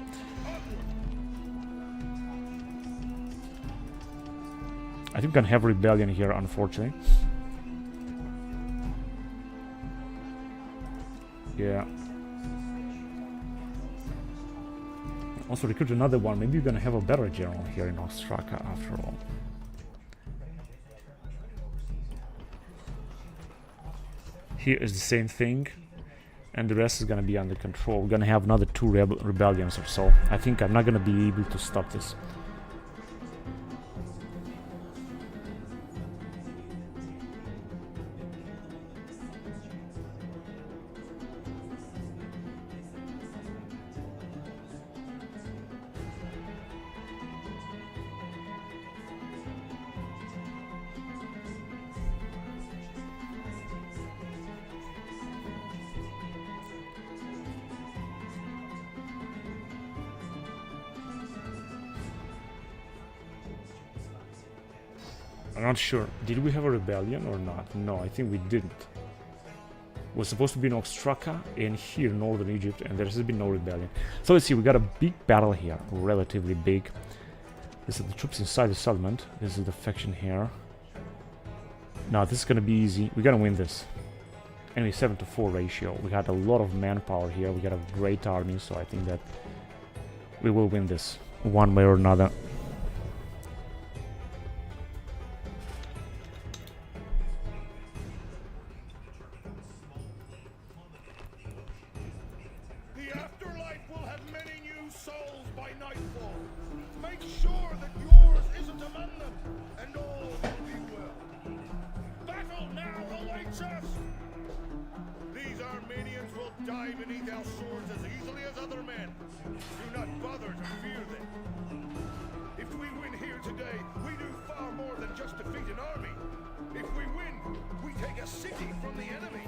Speaker 1: I think we're gonna have rebellion here, unfortunately. Yeah. Also recruit another one. Maybe we're gonna have a better general here in Ostraka after all. Here is the same thing, and the rest is gonna be under control. We're gonna have another 2 rebellions or so. I think I'm not gonna be able to stop this. I'm not sure. Did we have a rebellion or not? No, I think we didn't. We're supposed to be in Ostraka and here in northern Egypt, and there has been no rebellion. So let's see, we got a big battle here, relatively big. This is the troops inside the settlement. This is the faction here. Now this is gonna be easy. We're gonna win this. Anyway, 7-to-4 ratio. We got a lot of manpower here. We got a great army, so I think that we will win this. one way or another.
Speaker 2: The afterlife will have many new souls by nightfall. Make sure that yours isn't among them, and all will be well. Battle now awaits us! These Armenians will die beneath our swords as easily as other men. Do not bother to fear them. If we win here today, we do far more than just defeat an army. If we win, we take a city from the enemy.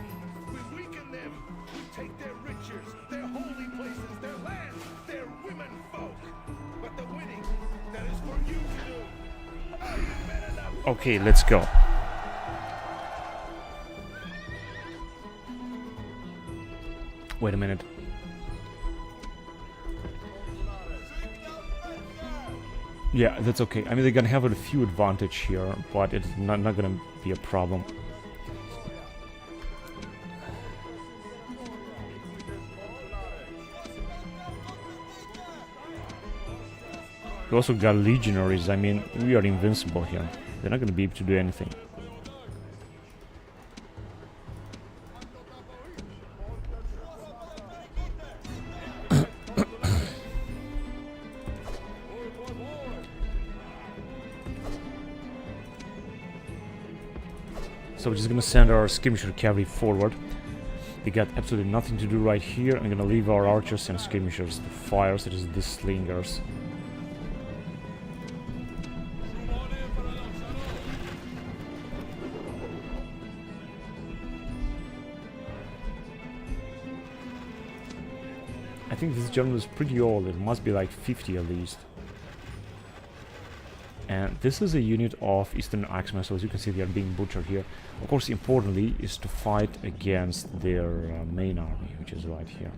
Speaker 2: We weaken them. We take their riches, their holy places, their land, their women folk. But the winning, that is for you to do. Are you men enough?
Speaker 1: Okay, let's go. Wait a minute. Yeah, that's okay. I mean, they're gonna have a few advantage here, but it's not gonna be a problem. We also got legionaries. I mean, we are invincible here. They're not gonna be able to do anything. So we're just gonna send our skirmisher cavalry forward. They got absolutely nothing to do right here. I'm gonna leave our archers and skirmishers to fire, such as the slingers. I think this general is pretty old. It must be like 50 at least. And this is a unit of Eastern Axemen, so as you can see they are being butchered here. Of course, importantly is to fight against their main army, which is right here.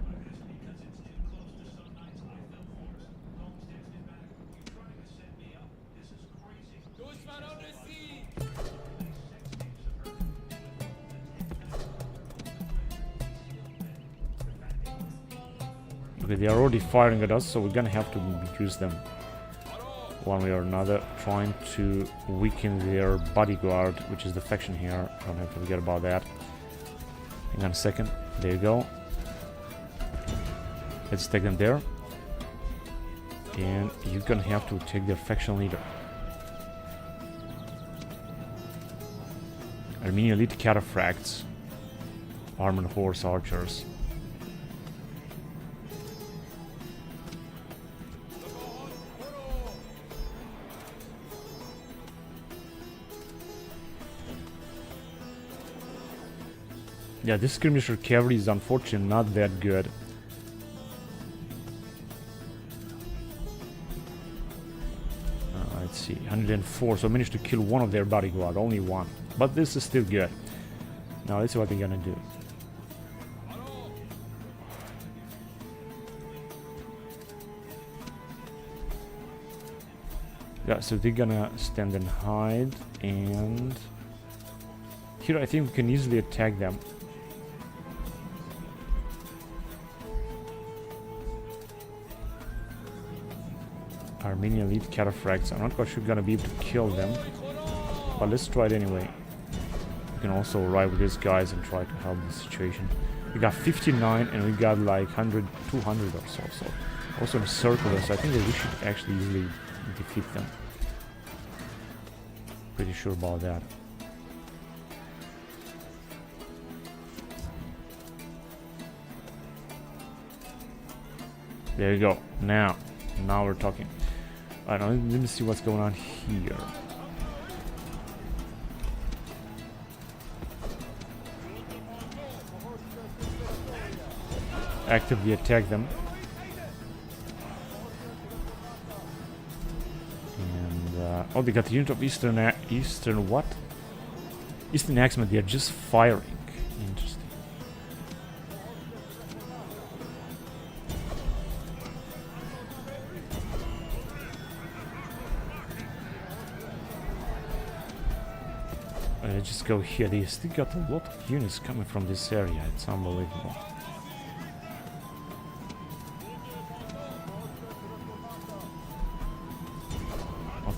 Speaker 1: Okay, they are already firing at us, so we're gonna have to use them one way or another, trying to weaken their bodyguard, which is the faction here. Don't have to forget about that. Hang on a second. There you go. Let's take them there. And you're gonna have to take their faction leader. Armenian elite cataphracts. Armored horse archers. Yeah, this skirmisher cavalry is unfortunately not that good. Let's see, 104, so I managed to kill one of their bodyguard, only one. But this is still good. Now let's see what they're gonna do. Yeah, so they're gonna stand and hide, and here I think we can easily attack them. Armenian elite cataphracts. I'm not quite sure we're gonna be able to kill them, but let's try it anyway. We can also arrive with these guys and try to help the situation. We got 59 and we got like 100, 200 or so. So also encircle us. I think that we should actually easily defeat them. Pretty sure about that. There you go. Now we're talking. Alright, now let me see what's going on here. Actively attack them. And oh, they got the unit of Eastern what? Eastern Axemen. They are just firing. Interesting. Let's just go here. They still got a lot of units coming from this area. It's unbelievable.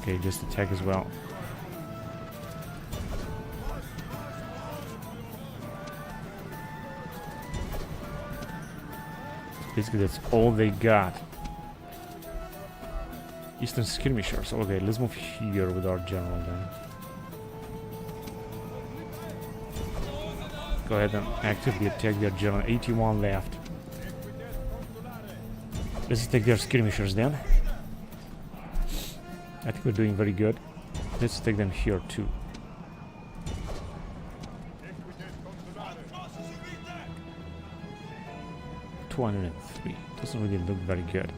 Speaker 1: Okay, just attack as well. Basically, that's all they got. Eastern skirmishers. Okay, let's move here with our general then. Go ahead and actively attack their general. 81 left. Let's take their skirmishers then. I think we're doing very good. Let's take them here too. $203. Doesn't really look very good.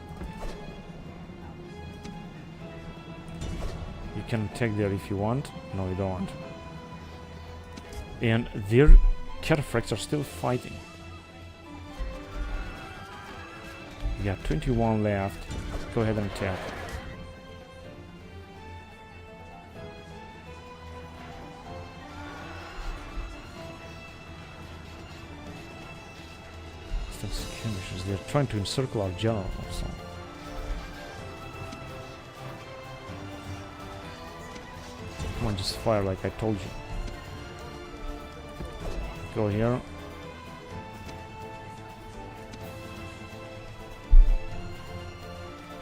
Speaker 1: You can attack there if you want. No, you don't. And their cataphracts are still fighting. Yeah, 21 left. Go ahead and attack. Skirmishers. They're trying to encircle our general also. Come on, just fire like I told you. Go here.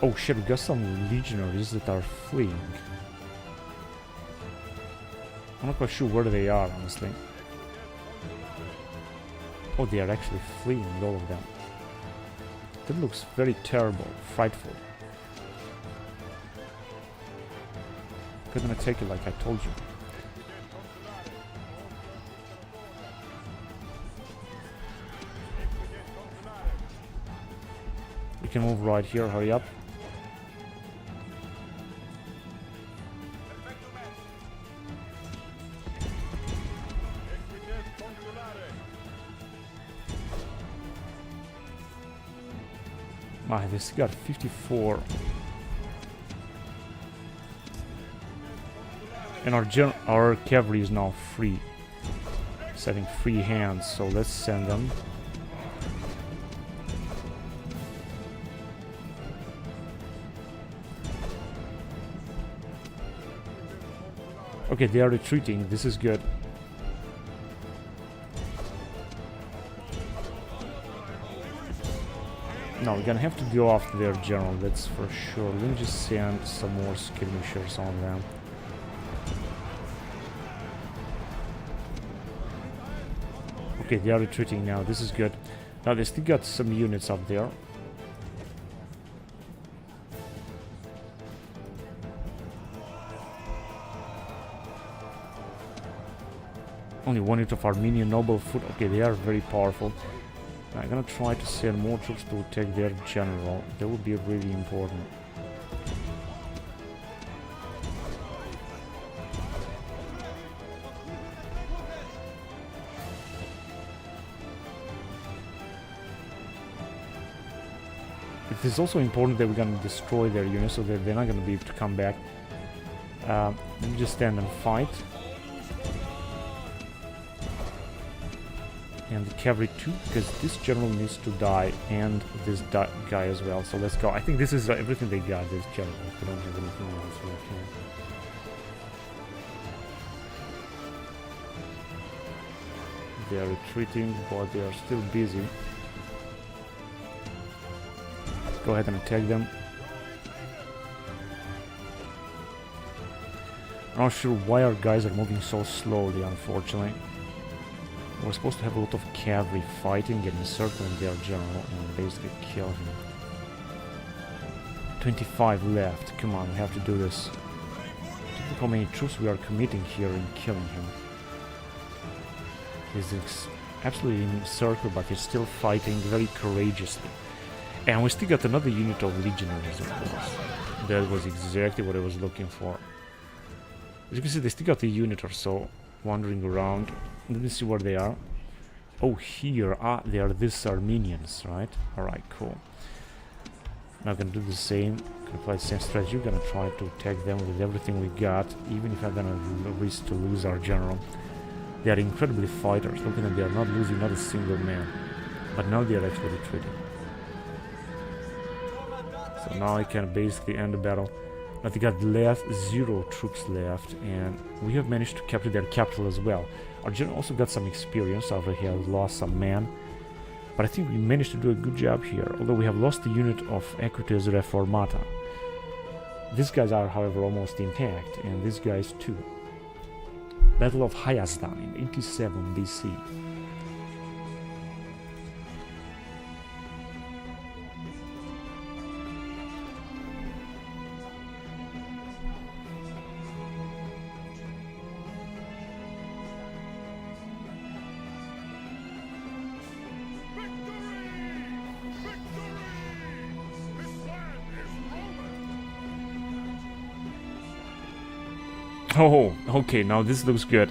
Speaker 1: Oh shit, we got some legionaries that are fleeing. I'm not quite sure where they are, honestly. Oh, they are actually fleeing, all of them. That looks very terrible, frightful. We're gonna take it like I told you. We can move right here, hurry up. This got 54. And our cavalry is now free. Setting free hands, so let's send them. Okay, they are retreating. This is good. No, we're gonna have to go after their general, that's for sure. Let me just send some more skirmishers on them. Okay, they are retreating now, this is good. Now they still got some units up there. Only one unit of Armenian noble foot. Okay, they are very powerful. I'm gonna try to send more troops to attack their general. That would be really important. It is also important that we're gonna destroy their units so that they're not gonna be able to come back. Let me just stand and fight. And the cavalry too, because this general needs to die, and this guy as well. So let's go. I think this is everything they got, this general. We don't have anything else. Okay. They are retreating, but they are still busy. Go ahead and attack them. I'm not sure why our guys are moving so slowly, unfortunately. We're supposed to have a lot of cavalry fighting and encircling their general and basically kill him. 25 left. Come on, we have to do this. Look how many troops we are committing here in killing him. He's absolutely encircled, but he's still fighting very courageously. And we still got another unit of legionaries, of course. That was exactly what I was looking for. As you can see, they still got a unit or so wandering around. Let me see where they are. Oh, here. Ah, they are these Armenians, right? Alright, cool. Now I'm gonna do the same. Gonna apply the same strategy. We're gonna try to attack them with everything we got, even if I'm gonna risk to lose our general. They are incredibly fighters. Look at them, they are not losing not a single man. But now they are actually retreating. So now I can basically end the battle. But they got left 0 troops left, and we have managed to capture their capital as well. Our general also got some experience after he has lost some men, but I think we managed to do a good job here, although we have lost the unit of Equiptment Reformata. These guys are, however, almost intact, and these guys too. Battle of Hayasdan in 87 BC. Oh, okay, now this looks good.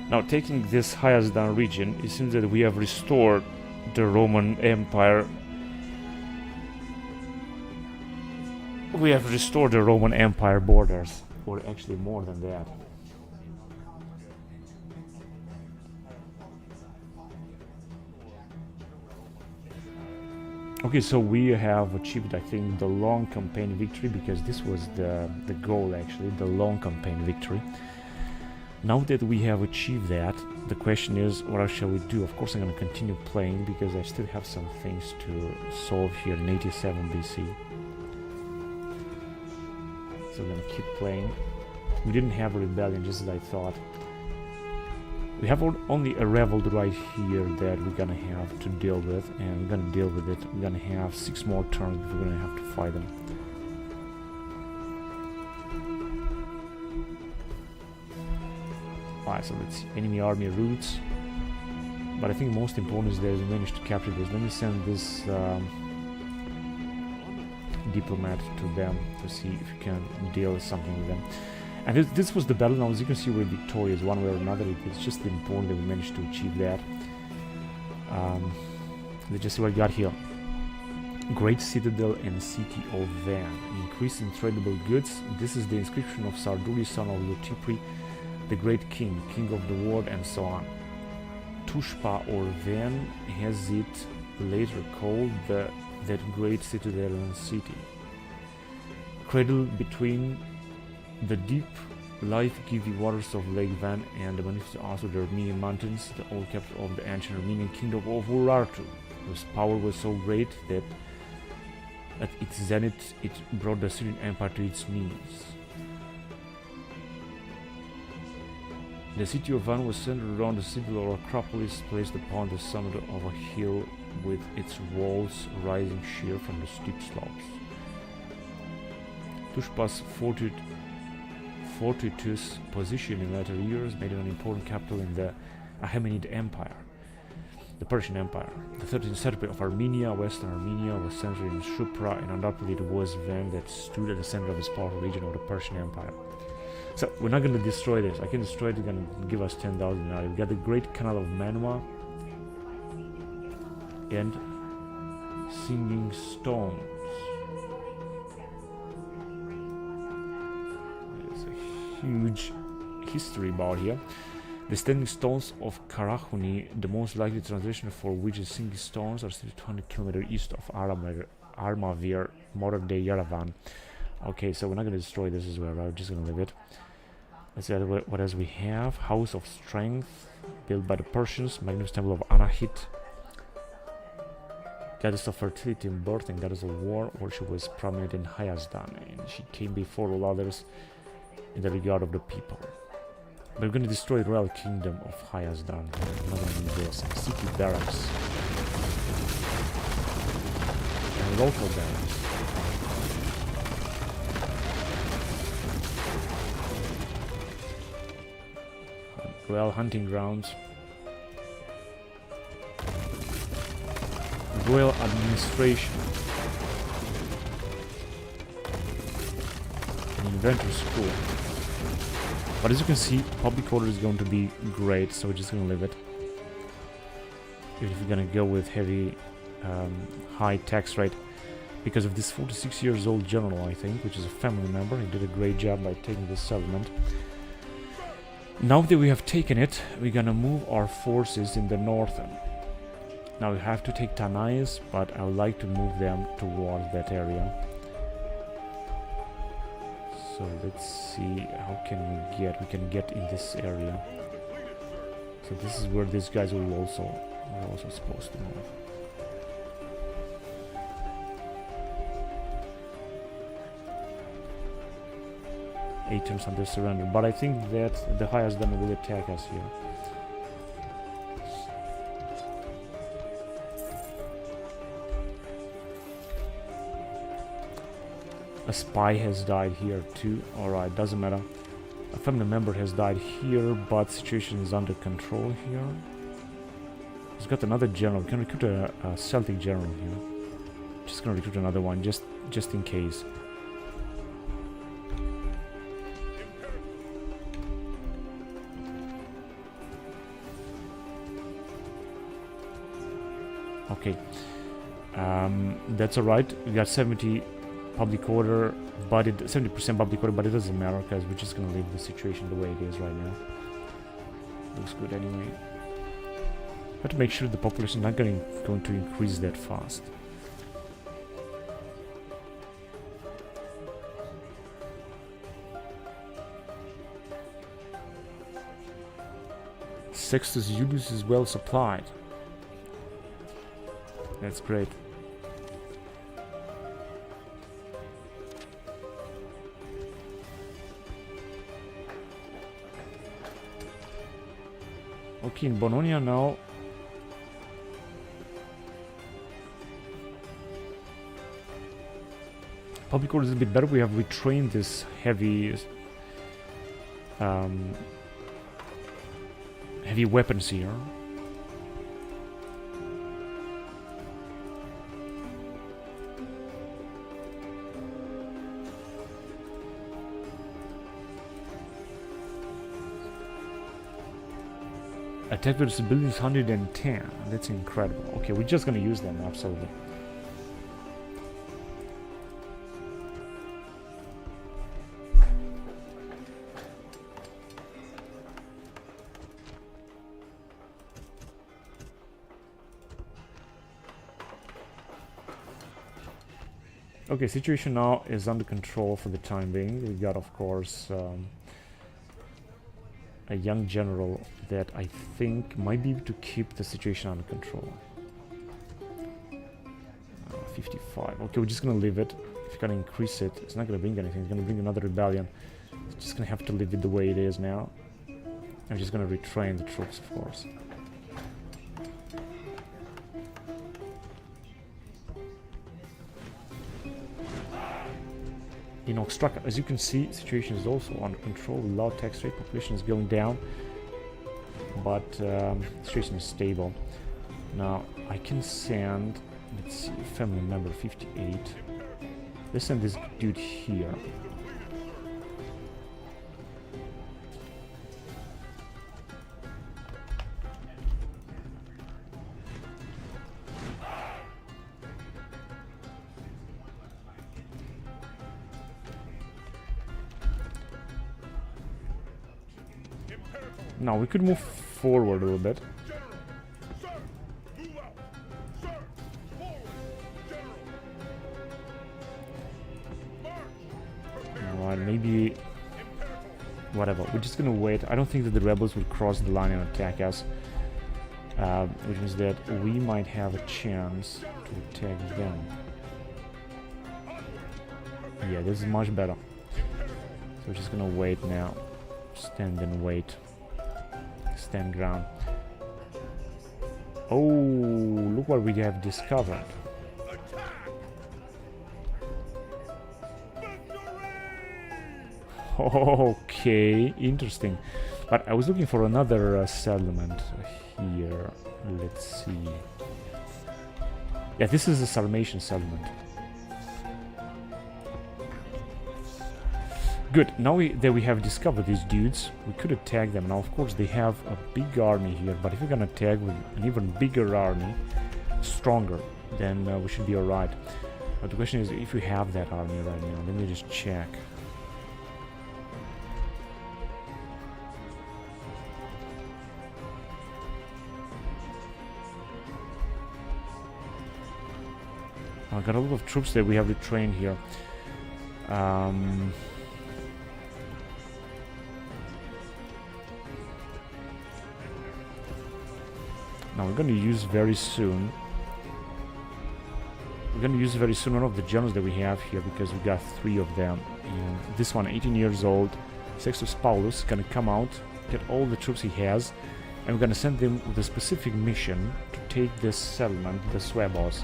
Speaker 1: Now, taking this Hayasdan region, it seems that we have restored the Roman Empire. We have restored the Roman Empire borders, or actually more than that. Okay, so we have achieved, I think, the long campaign victory, because this was the goal, actually, the long campaign victory. Now that we have achieved that, the question is, what else shall we do? Of course, I'm going to continue playing, because I still have some things to solve here in 87 BC. So I'm going to keep playing. We didn't have a rebellion, just as I thought. We have only a revolt right here that we're gonna have to deal with, and we're gonna deal with it. We're gonna have 6 more turns before we're gonna have to fight them. Alright, so let's see. Enemy army routes. But I think most important is that we managed to capture this. Let me send this diplomat to them to see if we can deal with something with them. And this was the battle. Now, as you can see, we're victorious one way or another. It's just important that we managed to achieve that. Let's just see what we got here. Great citadel and city of Van. Increase in tradable goods. This is the inscription of Sarduri, son of Lutipri, the great king, king of the world, and so on. Tushpa or Van has it later called that great citadel and city. Cradle between the deep, life-giving waters of Lake Van and the magnificent also the Armenian mountains, the old capital of the ancient Armenian kingdom of Urartu, whose power was so great that at its zenith it brought the Syrian Empire to its knees. The city of Van was centered around the citadel or acropolis placed upon the summit of a hill with its walls rising sheer from the steep slopes. Tushpa's fortuitous position in later years made it an important capital in the Achaemenid Empire, the Persian Empire. The 13th century of Armenia, Western Armenia, was centered in Shupra, and undoubtedly it was Van that stood at the center of this powerful region of the Persian Empire. So we're not going to destroy this. I can destroy it. It's going to give us 10,000 now. We've got the Great Canal of Manua and Singing Stones. Huge history about here. The standing stones of Karahuni, the most likely translation for which is singing stones, are still 200 kilometers east of Armavir, modern day Yerevan. Okay, so we're not going to destroy this as well, right? We're just going to leave it. Let's see what else we have. House of Strength, built by the Persians. Magnificent Temple of Anahit. Goddess of fertility and birth and goddess of war, where she was prominent in Hayasdan, and she came before all others in the regard of the people. But we're going to destroy the royal kingdom of Hayasdan. I'm not going to use this. City barracks. And local barracks. Royal hunting grounds. Royal administration. An inventor school. But as you can see, public order is going to be great, so we're just going to leave it. Even if we're going to go with heavy, high tax rate. Because of this 46 years old general, I think, which is a family member. He did a great job by taking this settlement. Now that we have taken it, we're going to move our forces in the northern. Now we have to take Tanais, but I would like to move them towards that area. So let's see, how can we get? We can get in this area. So this is where these guys will also supposed to move. Eight turns under surrender, but I think that the highest done will attack us here. A spy has died here too. Alright, doesn't matter. A family member has died here, but situation is under control here. He's got another general. We can recruit a Celtic general here. Just gonna recruit another one, just in case. Okay, that's alright. We got 70 public order, but 70% public order, but it doesn't matter because we're just gonna leave the situation the way it is right now. Looks good anyway. Have to make sure the population is not going to increase that fast. Sextus Julius is well supplied. That's great. Okay, in Bononia now. Public order is a bit better. We have retrained this heavy heavy weapons here. Attack versus buildings 110. That's incredible. Okay, we're just gonna use them, absolutely. Okay, situation now is under control for the time being. We got, of course, a young general that I think might be able to keep the situation under control. 55. Okay, we're just gonna leave it. If you're gonna increase it, it's not gonna bring anything. It's gonna bring another rebellion. It's just gonna have to leave it the way it is now. I'm just gonna retrain the troops, of course. In Oxtraca, as you can see, situation is also under control. Low tax rate, population is going down, but situation is stable. Now I can send, let's see, family member 58. Let's send this dude here. Now we could move forward a little bit. Alright, maybe whatever. We're just gonna wait. I don't think that the rebels will cross the line and attack us, which means that we might have a chance to attack them. Yeah, this is much better. So we're just gonna wait now. Stand and wait. Stand ground. Oh, look what we have discovered. Okay, interesting. But I was looking for another settlement here. Let's see. Yeah, this is a Sarmatian settlement. Good, now that we have discovered these dudes, we could attack them. Now, of course, they have a big army here, but if we're gonna attack with an even bigger army, stronger, then we should be alright. But the question is if we have that army right now. Let me just check. I got a lot of troops that we have retrained here. Now we're gonna use very soon. We're gonna use very soon one of the generals that we have here because we got 3 of them. And this one, 18 years old, Sextus Paulus, gonna come out, get all the troops he has, and we're gonna send them with a specific mission to take this settlement, the Suevos,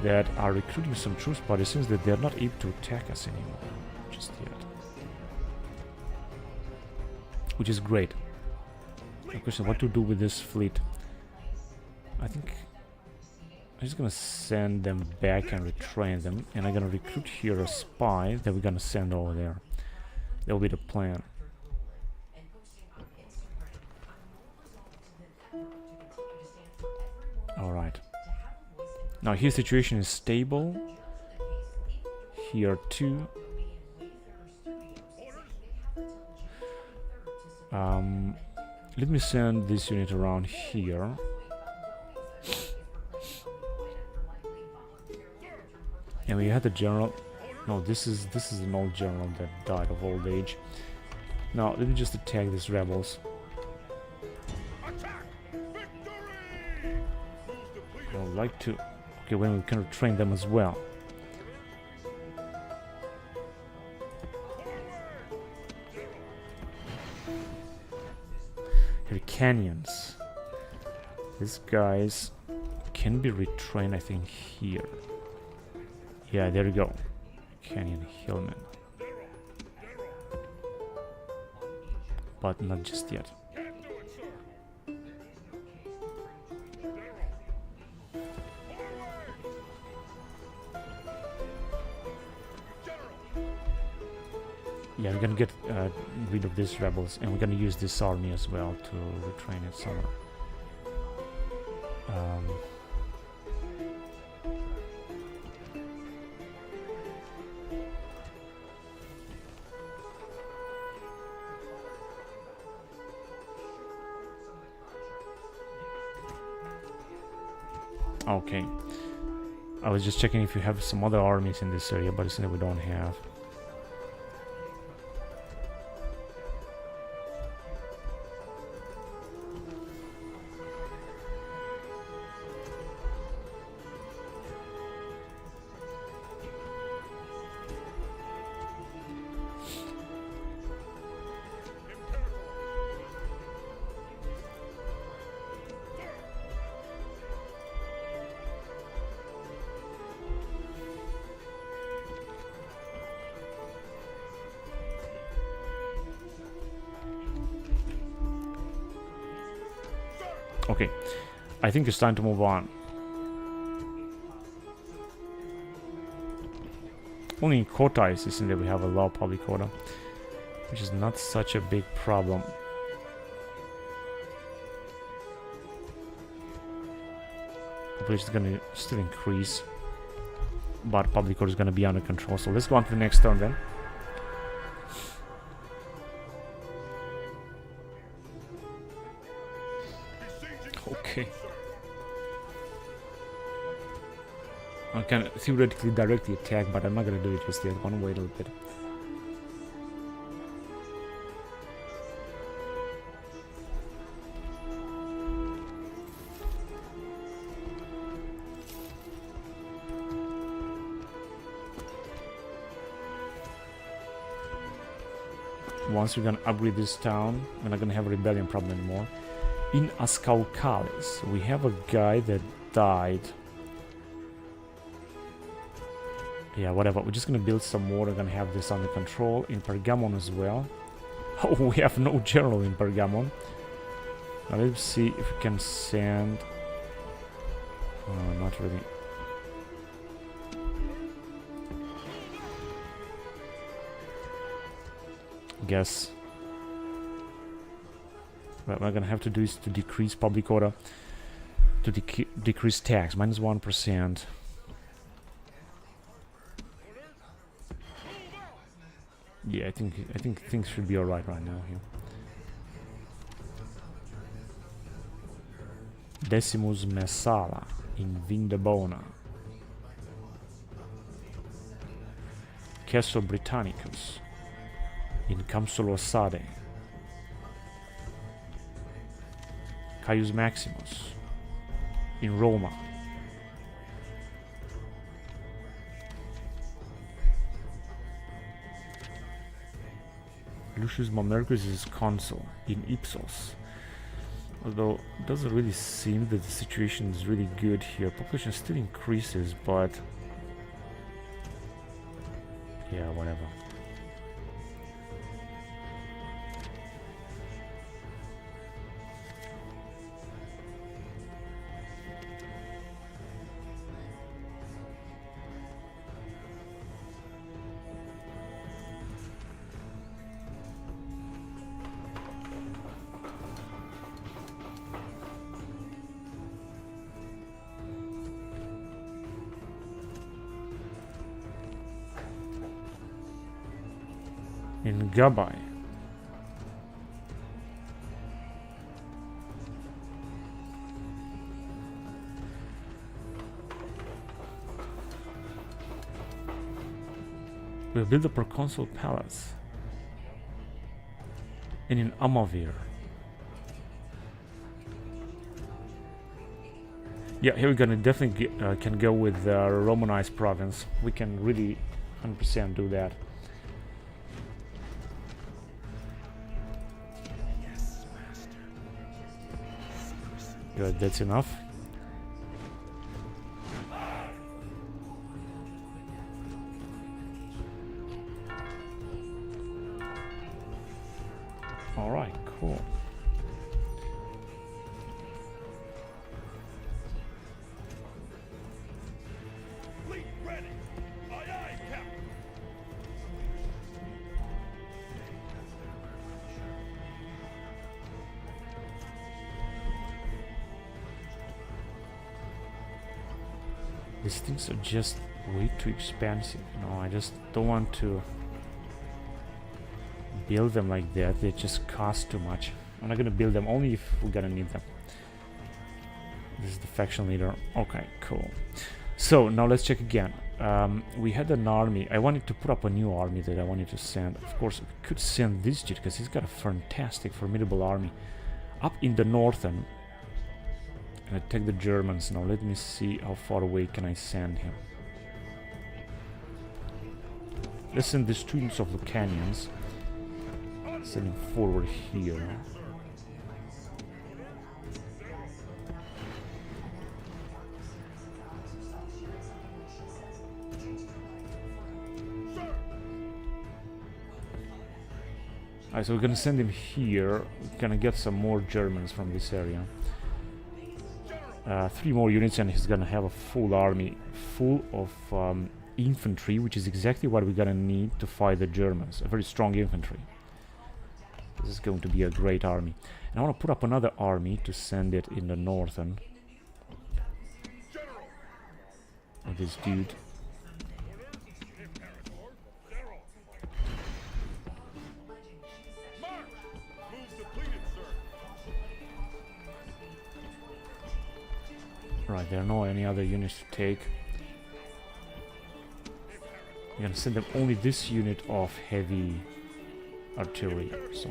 Speaker 1: that are recruiting some troops, but it seems that they're not able to attack us anymore just yet. Which is great. The question, what to do with this fleet? I think I'm just gonna send them back and retrain them, and I'm gonna recruit here a spy that we're gonna send over there. That will be the plan. Alright. Now here situation is stable. Here too. Let me send this unit around here. And we had the general. No, this is an old general that died of old age. Now let me just attack these rebels. I would like to. Okay, when we can retrain them as well. Hyrcanians. These guys can be retrained, I think, here. Yeah, there you go. Canyon Hillman. But not just yet. Yeah, we're gonna get rid of these rebels, and we're gonna use this army as well to retrain it somewhere. Okay. I was just checking if you have some other armies in this area, but it's that we don't have. Okay, I think it's time to move on. Only in quota is isn't that we have a low public quota, which is not such a big problem. Population is gonna still increase, but public quota is gonna be under control. So let's go on to the next turn then. Okay. I can theoretically directly attack, but I'm not gonna do it just yet. I wanna wait a little bit. Once we're gonna upgrade this town, we're not gonna have a rebellion problem anymore. In Ascaucalis, we have a guy that died. Yeah, whatever. We're just gonna build some more. We're gonna have this under control. In Pergamon as well. Oh, we have no general in Pergamon. Now let's see if we can send. Not really. Guess. What we're gonna have to do is to decrease public quota, to decrease tax, -1%. Yeah, I think things should be alright right now here. Decimus Messala in Vindobona. Castle Britannicus in Camsolosade. Caius Maximus in Roma. Lucius Mamercus is consul in Ipsos. Although it doesn't really seem that the situation is really good here. Population still increases, but yeah, whatever. In Gabai. We'll build a proconsul palace. And in Amavir. Yeah, here we're gonna definitely can go with the Romanized province. We can really 100% do that. Good, that's enough. All right, cool.
Speaker 2: Fleet ready. Aye, aye, Captain.
Speaker 1: These things are just way too expensive. No, I just don't want to build them like that. They just cost too much. I'm not gonna build them only if we're gonna need them. This is the faction leader. Okay, cool. So now let's check again. We had an army. I wanted to put up a new army that I wanted to send. Of course, we could send this dude because he's got a fantastic, formidable army up in the northern. Attack the Germans. Now let me see how far away can I send him. Let's send the students of Lucanians. Send him forward here. Alright, so we're gonna send him here. We're gonna get some more Germans from this area. 3 more units and he's gonna have a full army full of infantry, which is exactly what we're gonna need to fight the Germans. A very strong infantry. This is going to be a great army. And I want to put up another army to send it in the northern. With this dude. Right, there are no any other units to take. I'm gonna send them only this unit of heavy artillery. So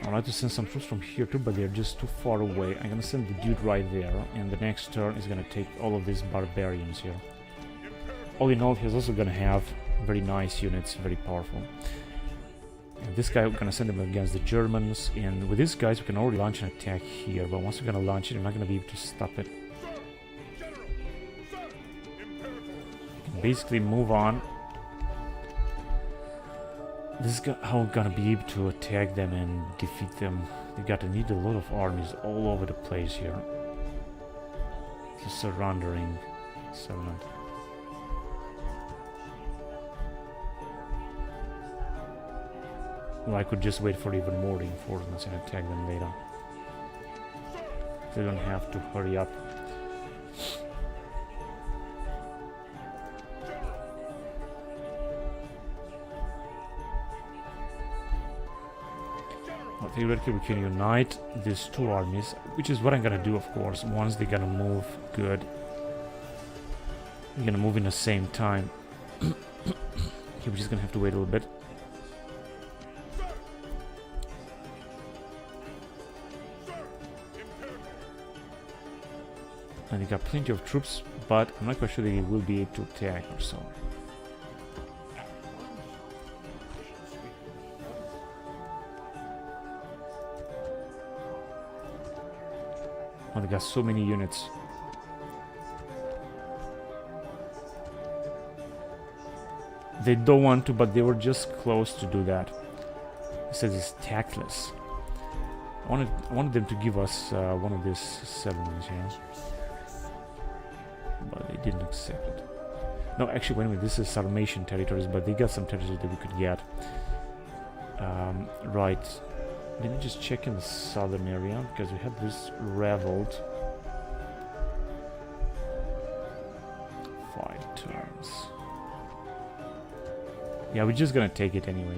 Speaker 1: I'd like to send some troops from here too, but they're just too far away. I'm gonna send the dude right there, and the next turn is gonna take all of these barbarians here. All in all, he's also gonna have very nice units, very powerful. And this guy, we're gonna send him against the Germans, and with these guys we can already launch an attack here, but once we're gonna launch it, we're not gonna be able to stop it. We can basically move on. This is how we're gonna be able to attack them and defeat them. They gotta need a lot of armies all over the place here. Just surrendering settlement. Well, I could just wait for even more reinforcements and attack them later. They don't have to hurry up. Well, theoretically we can unite these 2 armies, which is what I'm gonna do, of course. Once they're gonna move good, we're gonna move in the same time. Okay, we're just gonna have to wait a little bit. And they got plenty of troops, but I'm not quite sure they will be able to attack or so. Oh, they got so many units. They don't want to, but they were just close to do that. It says it's tactless. I wanted them to give us one of these settlements here, but they didn't accept it. No, actually, wait a minute. This is Sarmatian territories, but they got some territories that we could get. Right. Let me just check in the southern area, because we had this revolt. 5 turns. Yeah, we're just gonna take it anyway.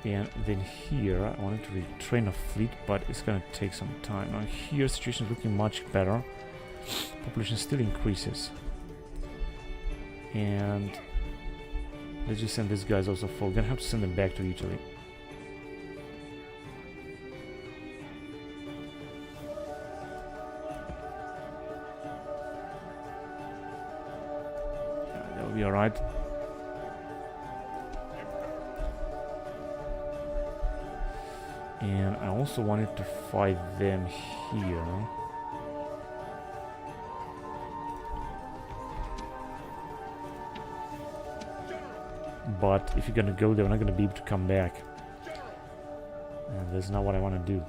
Speaker 1: And then here, I wanted to retrain a fleet, but it's gonna take some time. Now here, situation is looking much better. Population still increases. And let's just send these guys also forward. We're gonna have to send them back to Italy. Yeah, that'll be alright. And I also wanted to fight them here. But if you're gonna go there, we're not gonna be able to come back. And that's not what I want to do.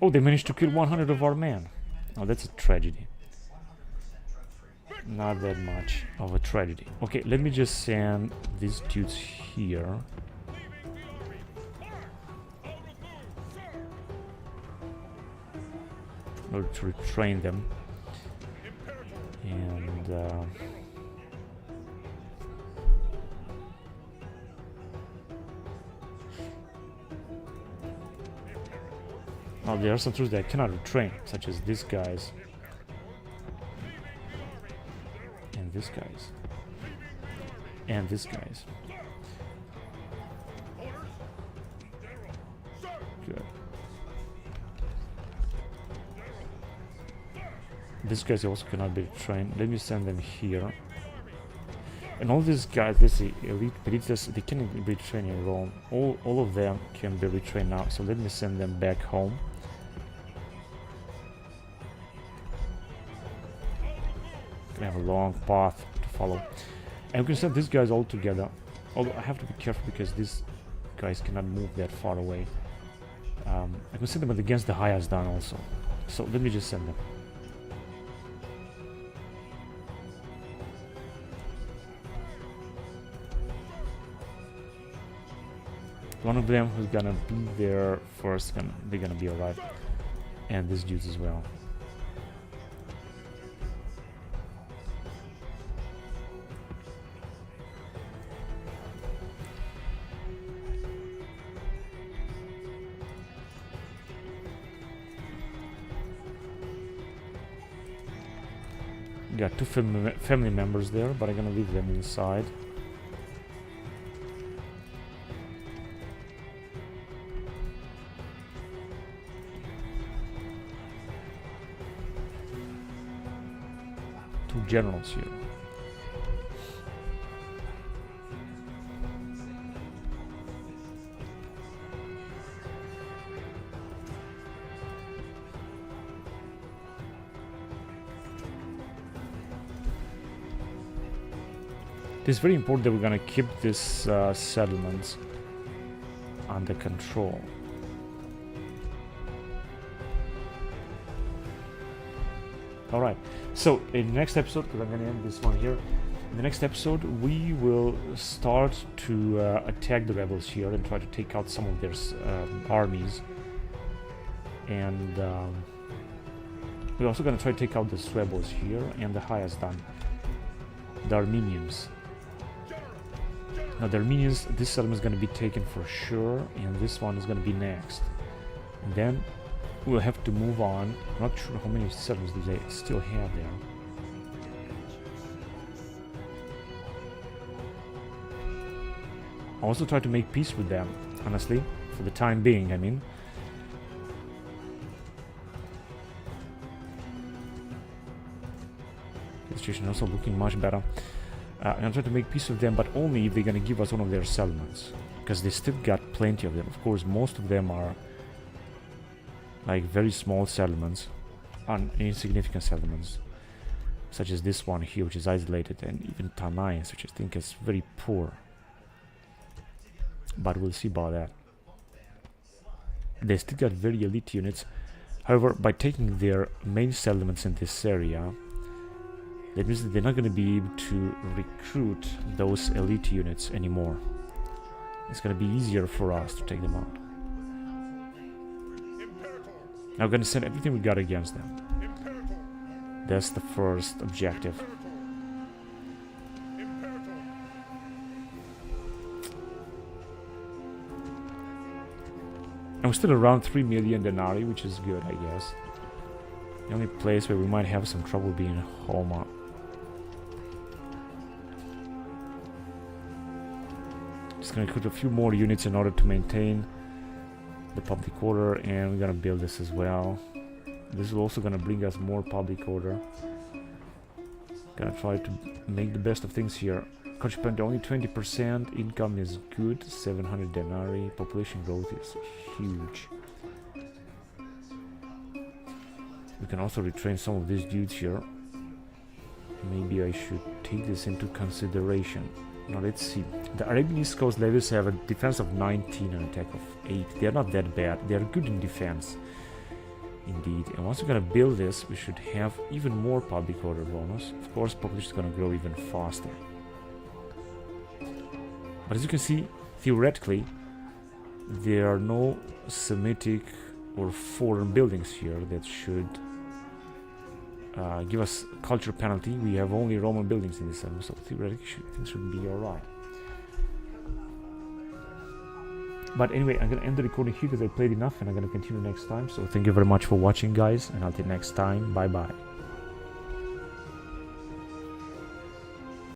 Speaker 1: Oh, they managed to kill 100 of our men. Oh, that's a tragedy. Not that much of a tragedy. Okay, let me just send these dudes here. In order to retrain them. And now there are some troops that I cannot retrain, such as these guys. And these guys. And these guys. Good. These guys also cannot be trained. Let me send them here. And all these guys, let's see, elite elites, they can be trained in Rome. All of them can be retrained now. So let me send them back home. I have a long path to follow. And we can send these guys all together. Although I have to be careful because these guys cannot move that far away. I can send them against the Hayasdan also. So let me just send them. One of them who's gonna be there first, they're gonna be alright. And these dudes as well. Got two family members there, but I'm gonna leave them inside. Two generals here. It's very important that we're gonna keep this settlements under control. Alright, so in the next episode, because I'm gonna end this one here, in the next episode we will start to attack the rebels here and try to take out some of their armies. And we're also gonna try to take out the rebels here and the Hayasdan, the Armenians. Now the Armenians, this settlement is going to be taken for sure, and this one is going to be next. And then we'll have to move on. I'm not sure how many settlements do they still have there. I also try to make peace with them, honestly, for the time being, I mean. The situation also looking much better. I'm gonna try to make peace with them, but only if they're gonna give us one of their settlements, because they still got plenty of them. Of course, most of them are like very small settlements, insignificant settlements, such as this one here, which is isolated, and even Tanais, which I think is very poor. But we'll see about that. They still got very elite units. However, by taking their main settlements in this area, that means that they're not going to be able to recruit those elite units anymore. It's going to be easier for us to take them out. Now we're going to send everything we got against them. That's the first objective. And we're still around 3 million denarii, which is good, I guess. The only place where we might have some trouble being Homa. Just gonna recruit a few more units in order to maintain the public order, and we're gonna build this as well. This is also gonna bring us more public order. Gonna try to make the best of things here. Contribute only 20%, income is good, 700 denarii, population growth is huge. We can also retrain some of these dudes here. Maybe I should take this into consideration. Now let's see. The Arabian East Coast levies have a defense of 19 and attack of 8. They're not that bad. They're good in defense. Indeed. And once we're gonna build this, we should have even more public order bonus. Of course, population is gonna grow even faster. But as you can see, theoretically, there are no Semitic or foreign buildings here that should give us a culture penalty. We have only Roman buildings in this area, so theoretically things should be alright. But anyway, I'm gonna end the recording here because I played enough, and I'm gonna continue next time. So thank you very much for watching, guys, and until next time, bye bye.